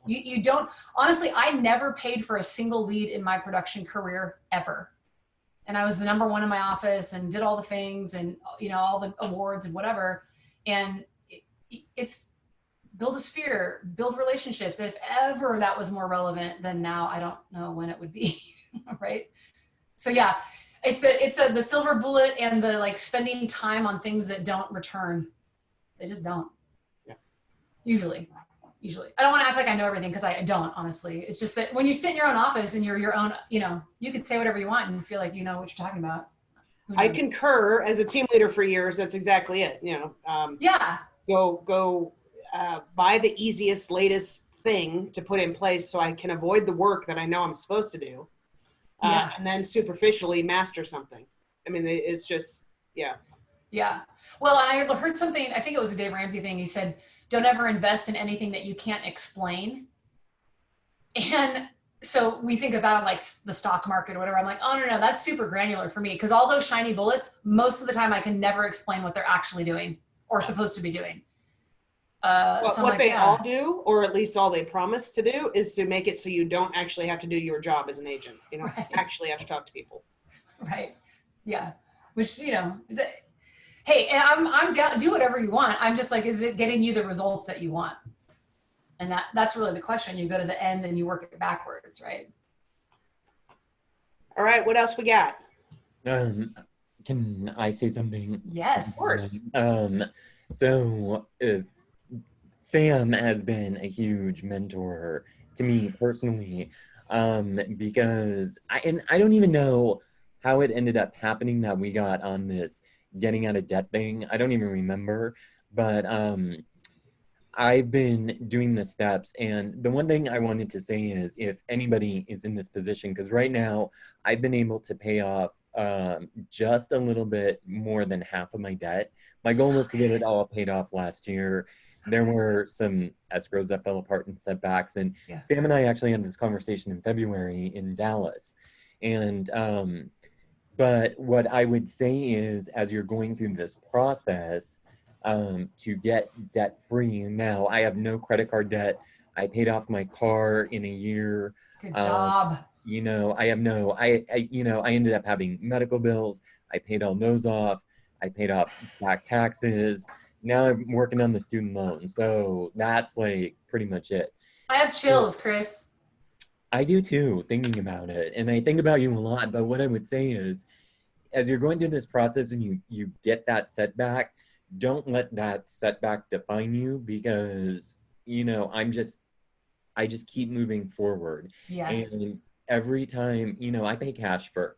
S1: You don't, honestly, I never paid for a single lead in my production career ever. And I was the number one in my office and did all the things and, all the awards and whatever. And it's build a sphere, build relationships. If ever that was more relevant than now, I don't know when it would be, right? So yeah, it's the silver bullet and the like spending time on things that don't return. They just don't.
S2: Yeah. Usually.
S1: I don't want to act like I know everything because I don't, honestly. It's just that when you sit in your own office and you're your own, you could say whatever you want and feel like you know what you're talking about.
S2: I concur. As a team leader for years, that's exactly it.
S1: Yeah.
S2: Go buy the easiest, latest thing to put in place so I can avoid the work that I know I'm supposed to do. And then superficially master something. I mean, it's just, yeah.
S1: Yeah. Well, I heard something, I think it was a Dave Ramsey thing. He said, don't ever invest in anything that you can't explain. And so we think about like the stock market or whatever. I'm like, oh, no, that's super granular for me. Because all those shiny bullets, most of the time I can never explain what they're actually doing or supposed to be doing.
S2: Well,
S1: so
S2: what
S1: like,
S2: they all do, or at least all they promise to do, is to make it so you don't actually have to do your job as an agent. You don't actually have to talk to people.
S1: Right. Yeah. Which, hey, I'm down, do whatever you want. I'm just like, is it getting you the results that you want? And that's really the question. You go to the end and you work it backwards, right?
S2: All right. What else we got?
S3: Can I say something?
S1: Yes.
S2: Of course.
S3: So Sam has been a huge mentor to me personally, because I don't even know how it ended up happening that we got on this getting out of debt thing. I don't even remember, but I've been doing the steps. And the one thing I wanted to say is if anybody is in this position, because right now I've been able to pay off just a little bit more than half of my debt. My goal was to get it all paid off last year. There were some escrows that fell apart and setbacks. And Sam and I actually had this conversation in February in Dallas. And but what I would say is, as you're going through this process, to get debt free. Now I have no credit card debt. I paid off my car in a year.
S1: Good
S3: Um,
S1: job.
S3: you know, I have no, you know, I ended up having medical bills. I paid all those off. I paid off back taxes. Now I'm working on the student loan. So that's like pretty much it.
S1: I have chills, Chris.
S3: I do too, thinking about it. And I think about you a lot. But what I would say is, as you're going through this process and you get that setback, don't let that setback define you, because, you know, I just keep moving forward.
S1: Yes.
S3: And every time, you know, I pay cash for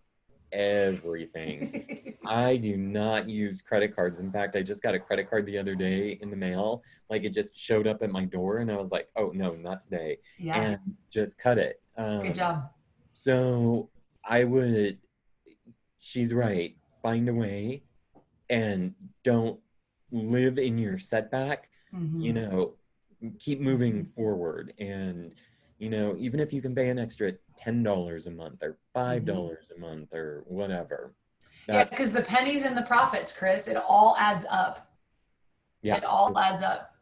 S3: everything. I do not use credit cards. In fact, I just got a credit card the other day in the mail. Like, it just showed up at my door and I was like, oh no, not today.
S1: Yeah.
S3: And just cut it.
S1: Good job.
S3: So I would, she's right, find a way and don't live in your setback. You know, keep moving forward. And, you know, even if you can pay an extra $10 a month or $5 a month or whatever.
S1: Yeah, because the pennies and the profits, Chris, it all adds up.
S3: Yeah,
S1: it all adds up.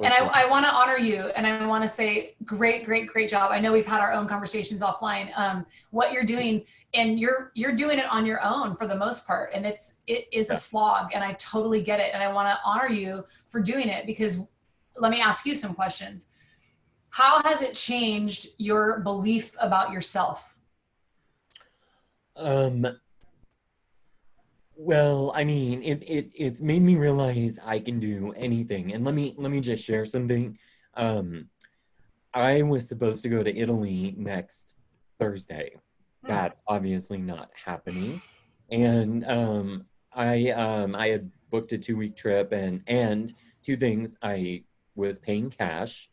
S1: And
S3: sure.
S1: I want to honor you, and I want to say great job. I know we've had our own conversations offline. What you're doing, and you're doing it on your own for the most part, and it is a slog, and I totally get it. And I want to honor you for doing it, because let me ask you some questions. How has it changed your belief about yourself?
S3: Well, I mean, it's made me realize I can do anything. And let me just share something. I was supposed to go to Italy next Thursday. That's obviously not happening. And I had booked a 2-week trip, and two things: I was paying cash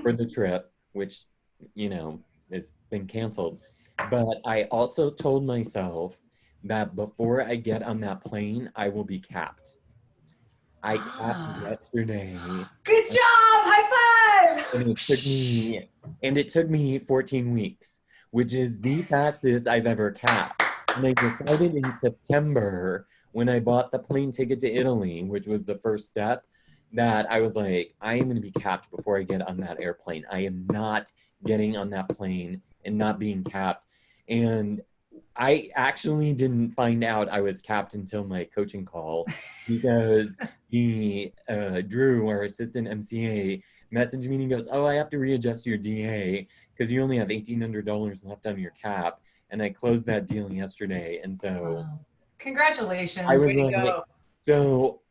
S3: for the trip, which, you know, it's been canceled. But I also told myself that before I get on that plane, I will be capped. I capped yesterday.
S1: Good job! High five!
S3: And it took me 14 weeks, which is the fastest I've ever capped. And I decided in September, when I bought the plane ticket to Italy, which was the first step, that I was like, I am going to be capped before I get on that airplane. I am not getting on that plane and not being capped. And I actually didn't find out I was capped until my coaching call, because Drew, our assistant MCA, messaged me and he goes, oh, I have to readjust your DA because you only have $1,800 left on your cap. And I closed that deal yesterday. And so
S1: congratulations.
S3: I was like, so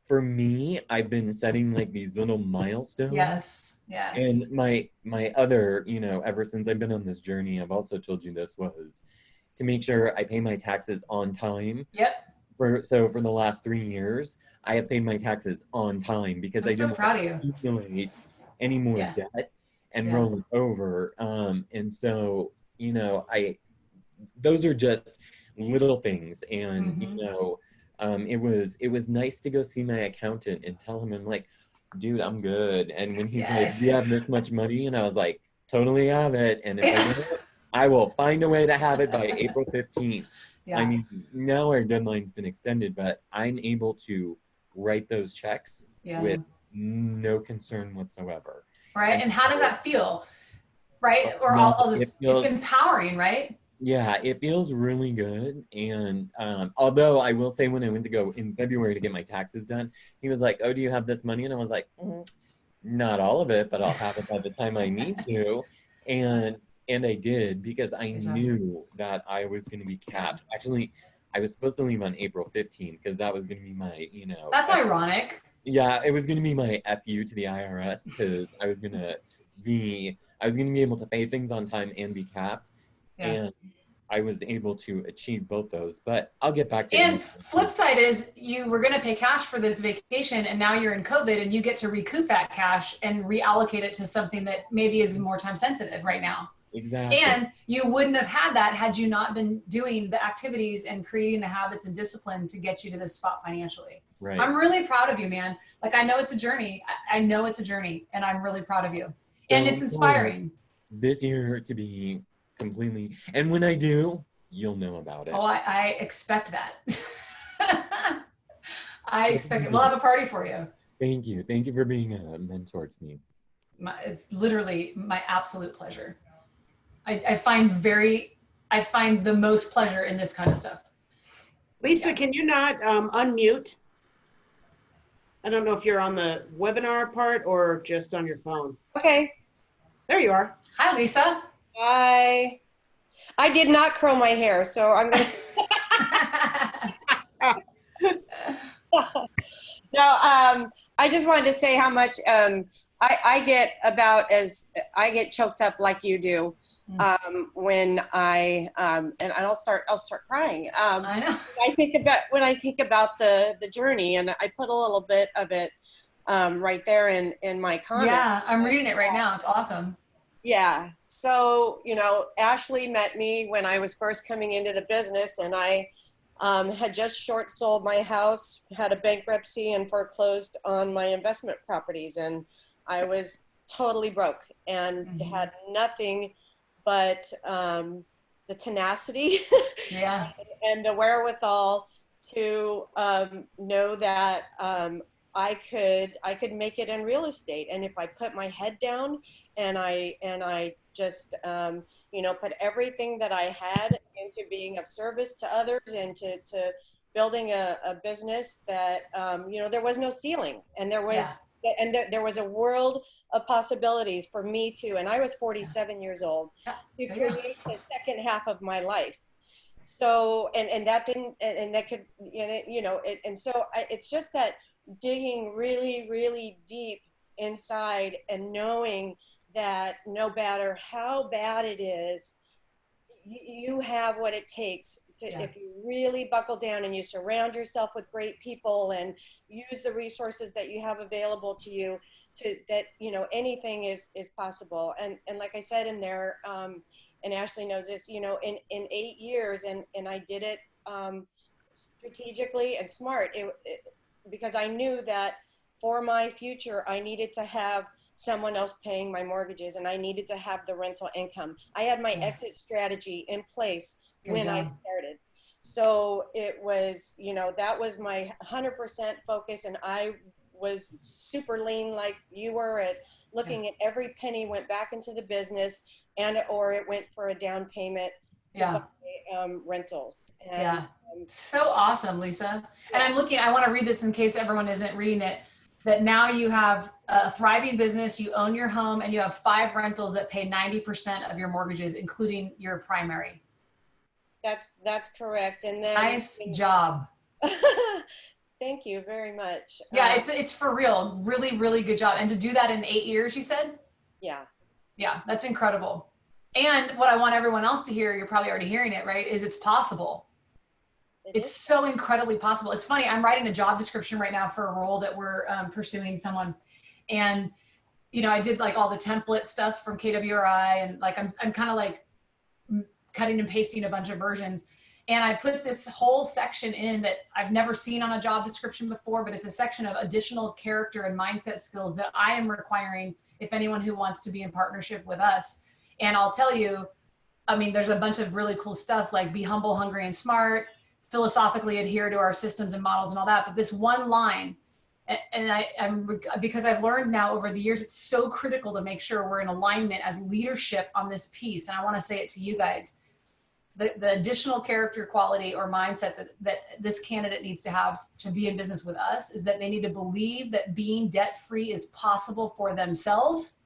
S3: for me, I've been setting like these little milestones.
S1: Yes.
S3: And my other, you know, ever since I've been on this journey, I've also told you this, was to make sure I pay my taxes on time.
S1: Yep.
S3: So for the last 3 years, I have paid my taxes on time, because I didn't
S1: proud of you.
S3: accumulate any more debt and roll it over. And so, you know, those are just little things. And, you know, it was nice to go see my accountant and tell him, I'm like, dude, I'm good. And when he's like, do you have this much money? And I was like, totally have it. And if I don't, I will find a way to have it by April 15th. I mean, now our deadline's been extended, but I'm able to write those checks with no concern whatsoever.
S1: Right. And how does that feel? Right. Or I'll just, it's empowering, right?
S3: Yeah, it feels really good. And although I will say, when I went to go in February to get my taxes done, he was like, oh, do you have this money? And I was like, not all of it, but I'll have it by the time I need to. And I did, because I knew that I was going to be capped. Actually, I was supposed to leave on April 15th, because that was going to be my, you know.
S1: That's ironic.
S3: Yeah, it was going to be my FU to the IRS, because I was going to be able to pay things on time and be capped. And I was able to achieve both those, but I'll get back to it.
S1: And flip side is, you were going to pay cash for this vacation, and now you're in COVID, and you get to recoup that cash and reallocate it to something that maybe is more time sensitive right now.
S3: Exactly.
S1: And you wouldn't have had that had you not been doing the activities and creating the habits and discipline to get you to this spot financially.
S3: Right.
S1: I'm really proud of you, man. Like, I know it's a journey. I know it's a journey, and I'm really proud of you. And it's inspiring.
S3: This year, to be completely. And when I do, you'll know about it.
S1: Oh, I expect that. I expect it. We'll have a party for you.
S3: Thank you. Thank you for being a mentor to me.
S1: It's literally my absolute pleasure. I find the most pleasure in this kind of stuff.
S2: Lisa,
S1: Yeah.
S2: can you not unmute? I don't know if you're on the webinar part or just on your phone.
S4: Okay.
S2: There you are.
S1: Hi, Lisa.
S4: I did not curl my hair, so I'm going to. No, I just wanted to say how much I get choked up like you do when and I'll start crying.
S1: I know.
S4: When I think about the journey, and I put a little bit of it right there in my comment.
S1: Yeah, I'm reading it right now. It's awesome.
S4: Yeah. So, Ashley met me when I was first coming into the business, and I had just short sold my house, had a bankruptcy, and foreclosed on my investment properties. And I was totally broke and had nothing but the tenacity
S1: Yeah.
S4: and the wherewithal to know that I could make it in real estate. And if I put my head down and I just put everything that I had into being of service to others and to building a business that there was no ceiling, and there was there was a world of possibilities for me too. And I was 47 years old to create the second half of my life. So and that didn't and that could and so it's just that digging really, really deep inside and knowing that no matter how bad it is, you have what it takes to, if you really buckle down and you surround yourself with great people and use the resources that you have available to you, anything is possible. And like I said in there, and Ashley knows this, in 8 years, and I did it strategically and smart, because I knew that for my future, I needed to have someone else paying my mortgages, and I needed to have the rental income. I had my exit strategy in place when I started. So it was, that was my 100% focus, and I was super lean like you were at looking at every penny went back into the business or it went for a down payment to buy rentals. And,
S1: so awesome, Lisa. And I want to read this in case everyone isn't reading it, that now you have a thriving business, you own your home, and you have 5 rentals that pay 90% of your mortgages, including your primary.
S4: That's correct. And then
S1: nice job.
S4: Thank you very much.
S1: Yeah, it's for real. Really, really good job. And to do that in 8 years, you said?
S4: Yeah.
S1: Yeah, that's incredible. And what I want everyone else to hear, you're probably already hearing it, right, is it's possible. It's so incredibly possible. It's funny, I'm writing a job description right now for a role that we're pursuing someone. And, I did like all the template stuff from KWRI, and like I'm kind of like cutting and pasting a bunch of versions. And I put this whole section in that I've never seen on a job description before, but it's a section of additional character and mindset skills that I am requiring if anyone who wants to be in partnership with us. And I'll tell you, there's a bunch of really cool stuff like be humble, hungry, and smart, philosophically adhere to our systems and models and all that. But this one line, and because I've learned now over the years, it's so critical to make sure we're in alignment as leadership on this piece. And I want to say it to you guys. The additional character quality or mindset that this candidate needs to have to be in business with us is that they need to believe that being debt-free is possible for themselves,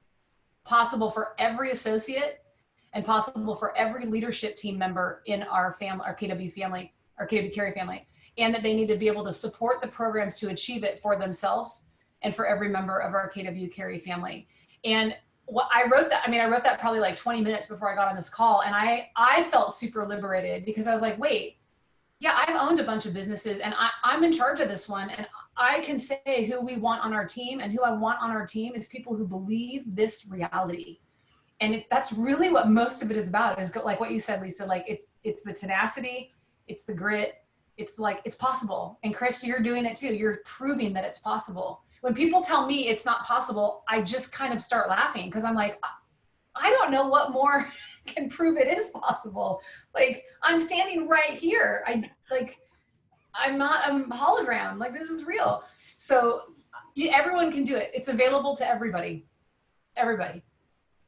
S1: possible for every associate, and possible for every leadership team member in our family, our KW family, our KW Carey family, and that they need to be able to support the programs to achieve it for themselves and for every member of our KW Carey family. And what I wrote that probably like 20 minutes before I got on this call. And I felt super liberated because I was like, wait, yeah, I've owned a bunch of businesses and I'm in charge of this one. And I can say who we want on our team, and who I want on our team is people who believe this reality. And that's really what most of it is about, is like what you said, Lisa, like it's the tenacity, it's the grit. It's like, it's possible. And Chris, you're doing it too. You're proving that it's possible. When people tell me it's not possible, I just kind of start laughing because I'm like, I don't know what more can prove it is possible. Like, I'm standing right here. I'm not a hologram. Like, this is real. So everyone can do it. It's available to everybody. Everybody.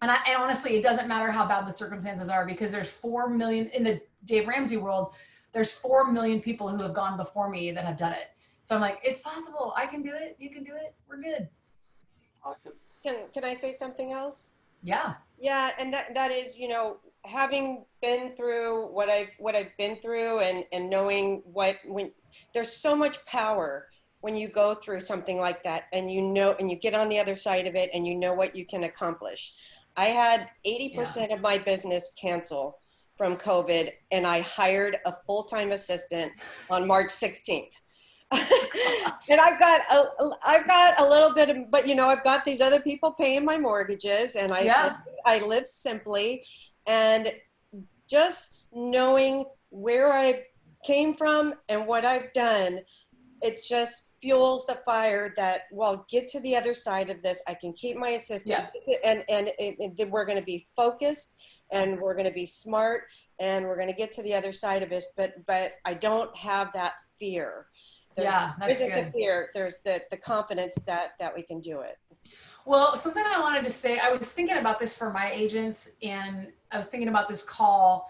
S1: And honestly, it doesn't matter how bad the circumstances are, because there's 4 million in the Dave Ramsey world. There's 4 million people who have gone before me that have done it. So I'm like, it's possible. I can do it. You can do it. We're good.
S2: Awesome.
S4: Can I say something else?
S1: Yeah.
S4: Yeah, and that is, you know, having been through what I've been through, and knowing when there's so much power when you go through something like that, and you know, and you get on the other side of it, and you know what you can accomplish. I had 80% of my business cancel from COVID, and I hired a full-time assistant on March 16th. And I've got a little bit of, but you know, I've got these other people paying my mortgages, and I live simply, and just knowing where I came from and what I've done, it just fuels the fire that, well, get to the other side of this. I can keep my assistant, and we're going to be focused, and we're going to be smart, and we're going to get to the other side of this. But I don't have that fear.
S1: That's good.
S4: The fear. There's the confidence that we can do it.
S1: Well, something I wanted to say, I was thinking about this for my agents, and I was thinking about this call.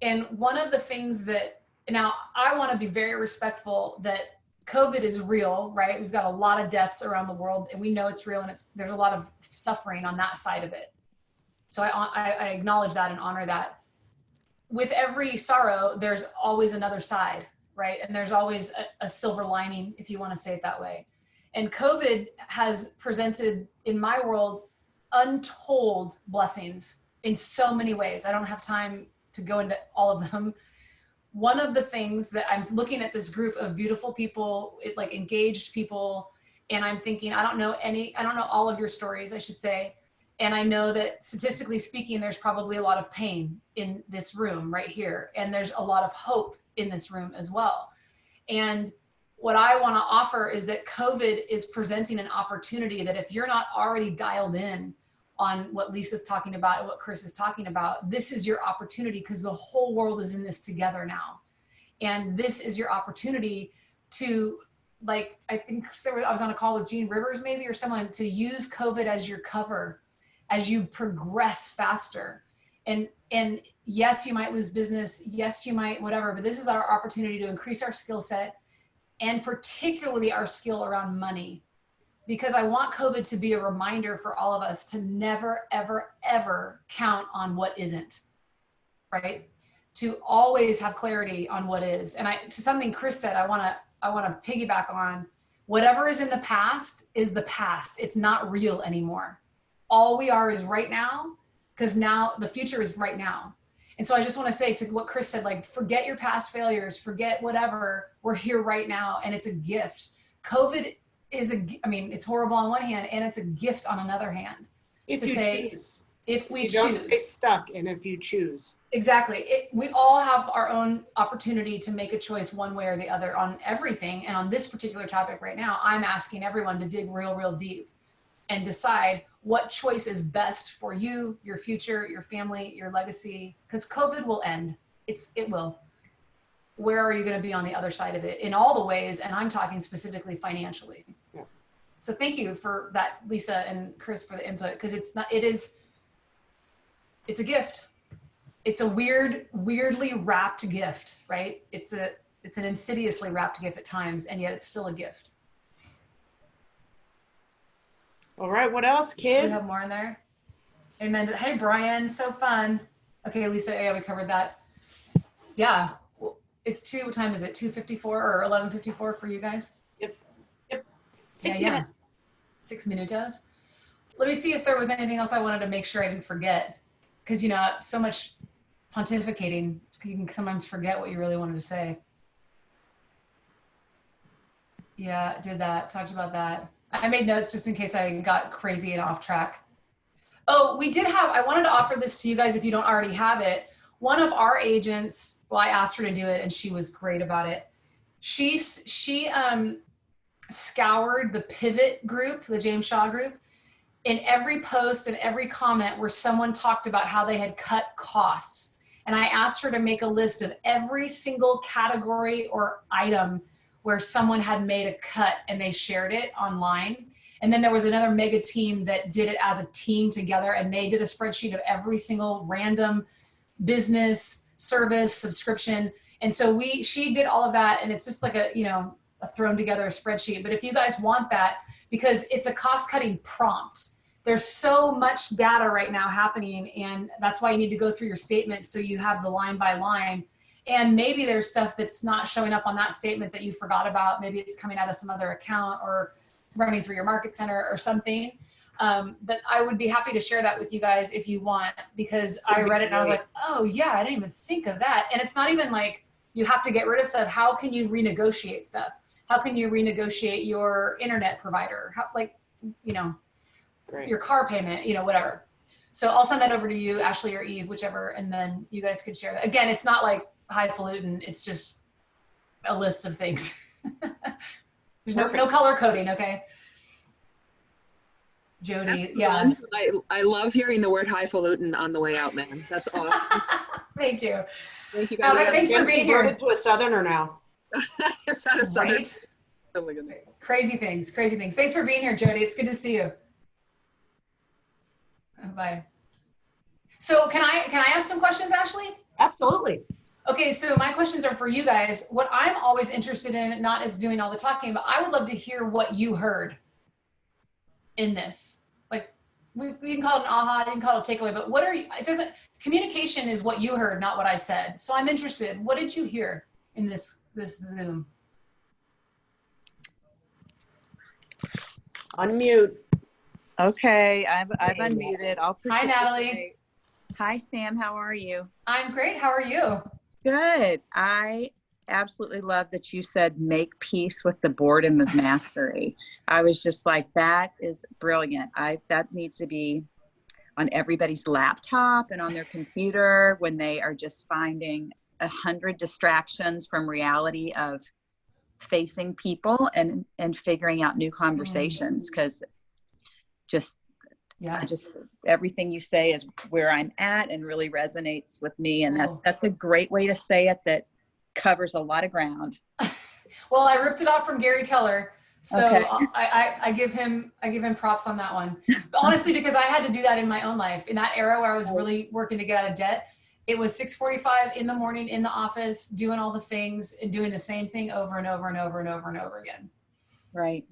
S1: And one of the things that, now I want to be very respectful that COVID is real, right? We've got a lot of deaths around the world, and we know it's real, and there's a lot of suffering on that side of it. So I acknowledge that and honor that. With every sorrow, there's always another side, right? And there's always a silver lining, if you want to say it that way. And COVID has presented, in my world, untold blessings in so many ways. I don't have time to go into all of them. One of the things that I'm looking at this group of beautiful people, like engaged people, and I'm thinking, I don't know all of your stories, I should say. And I know that statistically speaking, there's probably a lot of pain in this room right here. And there's a lot of hope in this room as well. And what I want to offer is that COVID is presenting an opportunity that if you're not already dialed in on what Lisa's talking about and what Chris is talking about, this is your opportunity, because the whole world is in this together now. And this is your opportunity to, like, I think I was on a call with Gene Rivers maybe, or someone, to use COVID as your cover as you progress faster. And yes, you might lose business. Yes, you might whatever, but this is our opportunity to increase our skill set, and particularly our skill around money. Because I want COVID to be a reminder for all of us to never, ever, ever count on what isn't, right? To always have clarity on what is. And to something Chris said, I want to piggyback on, whatever is in the past is the past. It's not real anymore. All we are is right now, because now the future is right now. And so I just want to say to what Chris said, like, forget your past failures, forget whatever, we're here right now, and it's a gift. COVID is it's horrible on one hand, and it's a gift on another hand. If we choose.
S2: Don't stay stuck, and if you choose.
S1: Exactly. We all have our own opportunity to make a choice one way or the other on everything. And on this particular topic right now, I'm asking everyone to dig real, real deep and decide what choice is best for you, your future, your family, your legacy, because COVID will end. It will. Where are you going to be on the other side of it in all the ways? And I'm talking specifically financially.
S2: Yeah.
S1: So thank you for that, Lisa and Chris, for the input, because it's a gift. It's a weirdly wrapped gift, right? It's an insidiously wrapped gift at times, and yet it's still a gift.
S2: All right, what else, kids?
S1: Do we have more in there? Amen. Hey, Brian, so fun. Okay, Lisa, yeah, we covered that. Yeah, it's what time is it? 2:54 or 11:54 for you guys?
S2: Yep.
S1: 6 minutes. 6 minutos. Let me see if there was anything else I wanted to make sure I didn't forget. Because, so much pontificating, you can sometimes forget what you really wanted to say. Yeah, did that, talked about that. I made notes just in case I got crazy and off track. Oh, I wanted to offer this to you guys if you don't already have it. One of our agents, well, I asked her to do it and she was great about it. She scoured the Pivot group, the James Shaw group, in every post and every comment where someone talked about how they had cut costs. And I asked her to make a list of every single category or item where someone had made a cut and they shared it online. And then there was another mega team that did it as a team together, and they did a spreadsheet of every single random business, service, subscription. And so she did all of that, and it's just like a thrown together spreadsheet. But if you guys want that, because it's a cost cutting prompt, there's so much data right now happening, and that's why you need to go through your statements so you have the line by line. And maybe there's stuff that's not showing up on that statement that you forgot about. Maybe it's coming out of some other account or running through your market center or something. But I would be happy to share that with you guys if you want, because I read it and I was like, oh yeah, I didn't even think of that. And it's not even like you have to get rid of stuff. How can you renegotiate stuff? How can you renegotiate your internet provider?
S2: Great.
S1: Your car payment, whatever. So I'll send that over to you, Ashley or Eve, whichever, and then you guys could share that. Again, it's not like highfalutin, it's just a list of things. There's no color coding, okay? Jody, yeah.
S5: I love hearing the word highfalutin on the way out, man. That's awesome.
S1: Thank you.
S5: Thank you guys.
S1: Thanks for being here.
S2: To a Southerner now.
S5: It's not a Southern.
S1: Right?
S5: Oh my goodness.
S1: Crazy things. Thanks for being here, Jody. It's good to see you. Bye. So can I ask some questions, Ashley?
S2: Absolutely.
S1: Okay, so my questions are for you guys. What I'm always interested in, not as doing all the talking, but I would love to hear what you heard in this. Like, we can call it an aha, you can call it a takeaway, but communication is what you heard, not what I said. So I'm interested. What did you hear in this Zoom?
S2: Unmute.
S6: Okay, I've unmuted.
S1: Hi, Natalie.
S6: Hi, Sam. How are you?
S1: I'm great. How are you?
S6: Good. I absolutely love that you said make peace with the boredom of mastery. I was just like, that is brilliant. That needs to be on everybody's laptop and on their computer when they are just finding 100 distractions from reality of facing people and figuring out new conversations, because everything you say is where I'm at and really resonates with me. And that's a great way to say it that covers a lot of ground.
S1: Well, I ripped it off from Gary Keller. So
S6: okay.
S1: I give him props on that one. But honestly, because I had to do that in my own life. In that era where I was really working to get out of debt, it was 6:45 in the morning in the office, doing all the things and doing the same thing over and over and over and over and over again.
S6: Right.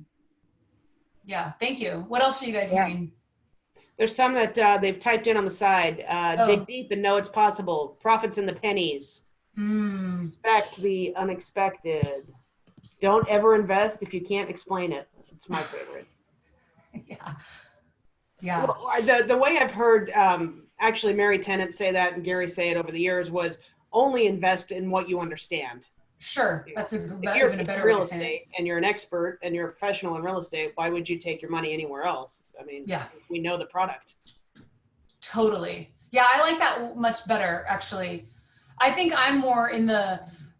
S1: Yeah. Thank you. What else are you guys hearing?
S2: There's some that they've typed in on the side. Dig deep and know it's possible. Profits in the pennies. Expect the unexpected. Don't ever invest if you can't explain it. It's my favorite. Yeah. Well, the way I've heard actually Mary Tennant say that and Gary say it over the years was only invest in what you understand.
S1: Sure. That's
S2: even a better real estate and you're an expert and you're a professional in real estate. Why would you take your money anywhere else? I mean, we know the product.
S1: Totally. Yeah. I like that much better, actually. I think I'm more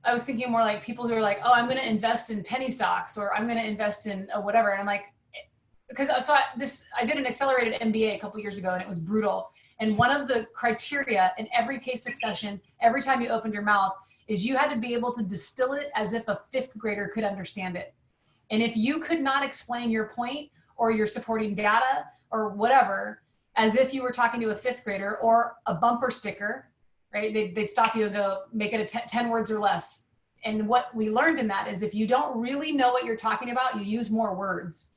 S1: I was thinking more like people who are like, oh, I'm going to invest in penny stocks or I'm going to invest in whatever. And I'm like, because I did an accelerated MBA a couple years ago and it was brutal. And one of the criteria in every case discussion, every time you opened your mouth, is you had to be able to distill it as if a fifth grader could understand it. And if you could not explain your point or your supporting data or whatever, as if you were talking to a fifth grader or a bumper sticker, right? They'd stop you and go, make it 10 words or less. And what we learned in that is if you don't really know what you're talking about, you use more words.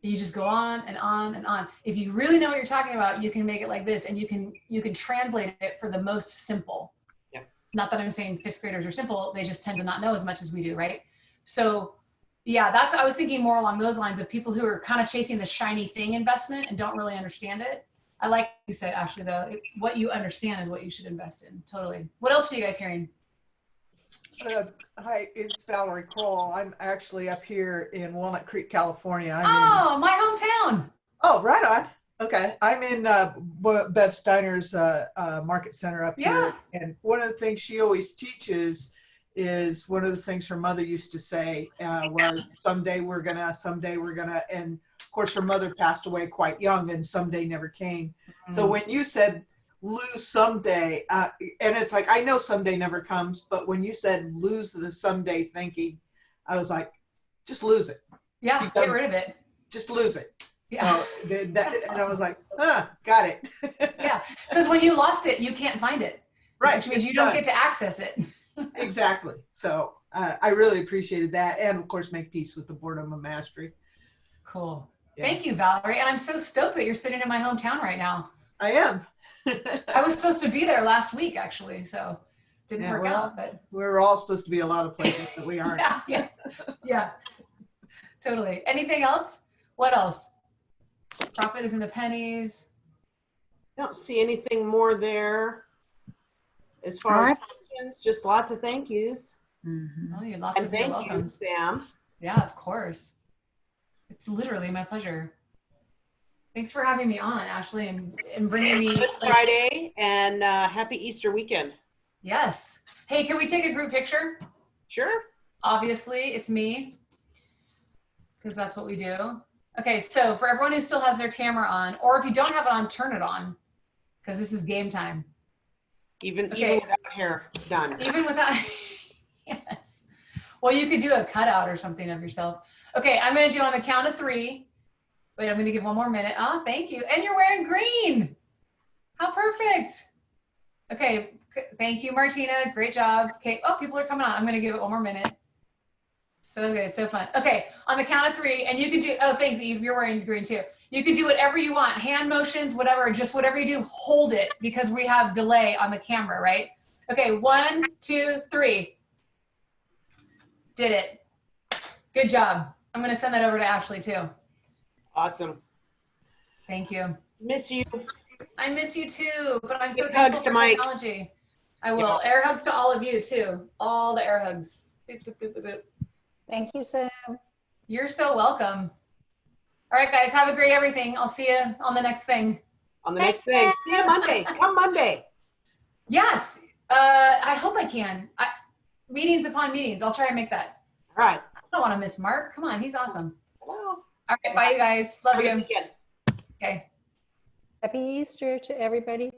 S1: You just go on and on and on. If you really know what you're talking about, you can make it like this and you can translate it for the most simple.
S2: Yeah.
S1: Not that I'm saying fifth graders are simple. They just tend to not know as much as we do, right? So yeah, I was thinking more along those lines of people who are kind of chasing the shiny thing investment and don't really understand it. I like you said, Ashley, though, what you understand is what you should invest in. Totally. What else are you guys hearing?
S7: Hi, it's Valerie Kroll. I'm actually up here in Walnut Creek, California.
S1: My hometown.
S7: Oh, right on. Okay. I'm in Bev Steiner's market center up here. And one of the things she always teaches is one of the things her mother used to say was someday we're gonna, and of course, her mother passed away quite young, and someday never came. So when you said lose someday, and it's like, I know someday never comes, but when you said lose the someday thinking, I was like, just lose it.
S1: Yeah, get rid of it.
S7: Just lose it.
S1: Yeah.
S7: So and I was like, got it.
S1: Yeah, because when you lost it, you can't find it.
S7: Right.
S1: Which means you don't get to access it.
S7: Exactly. So I really appreciated that. And of course, make peace with the boredom of mastery.
S1: Cool.
S7: Yeah.
S1: Thank you, Valerie. And I'm so stoked that you're sitting in my hometown right now.
S7: I am.
S1: I was supposed to be there last week, actually, so didn't work out. But
S7: we're all supposed to be a lot of places that we aren't.
S1: Yeah. Totally. Anything else? What else? Profit is in the pennies.
S2: Don't see anything more there. As far as questions, just lots of thank yous.
S1: Oh, you have lots of
S2: thank
S1: welcomes.
S2: you, Sam.
S1: Yeah, of course. It's literally my pleasure. Thanks for having me on, Ashley, and bringing me
S2: Good Friday and happy Easter weekend.
S1: Yes. Hey, can we take a group picture?
S2: Sure.
S1: Obviously, it's me, because that's what we do. Okay, so for everyone who still has their camera on, or if you don't have it on, turn it on, because this is game time.
S2: Even without hair done.
S1: Even without, yes. Well, you could do a cutout or something of yourself. Okay, I'm going to do on the count of 3. Wait, I'm going to give one more minute. Oh, thank you. And you're wearing green. How perfect. Okay, thank you, Martina. Great job. Okay, oh, people are coming on. I'm going to give it one more minute. So good, so fun. Okay, on the count of 3, and you can do, oh, thanks, Eve, you're wearing green too. You can do whatever you want, hand motions, whatever, just whatever you do, hold it, because we have delay on the camera, right? Okay, 1, 2, 3. Did it. Good job. I'm gonna send that over to Ashley too.
S2: Awesome.
S1: Thank you.
S2: Miss you.
S1: I miss you too, but I'm so
S2: Big
S1: thankful
S2: hugs to
S1: for
S2: Mike.
S1: technology. I will. Air hugs to all of you too. All the air hugs. Boop, boop, boop, boop, boop.
S8: Thank you, Sam.
S1: You're so welcome. All right, guys, have a great everything. I'll see you on the next thing.
S2: On the next thing. See you Monday. Come Monday.
S1: Yes, I hope I can. Meetings upon meetings. I'll try and make that.
S2: All right.
S1: I don't want to miss Mark. Come on, he's awesome.
S2: Hello.
S1: All right, bye, you guys. Love
S2: Have a
S1: you.
S2: good weekend.
S1: Okay.
S8: Happy Easter to everybody.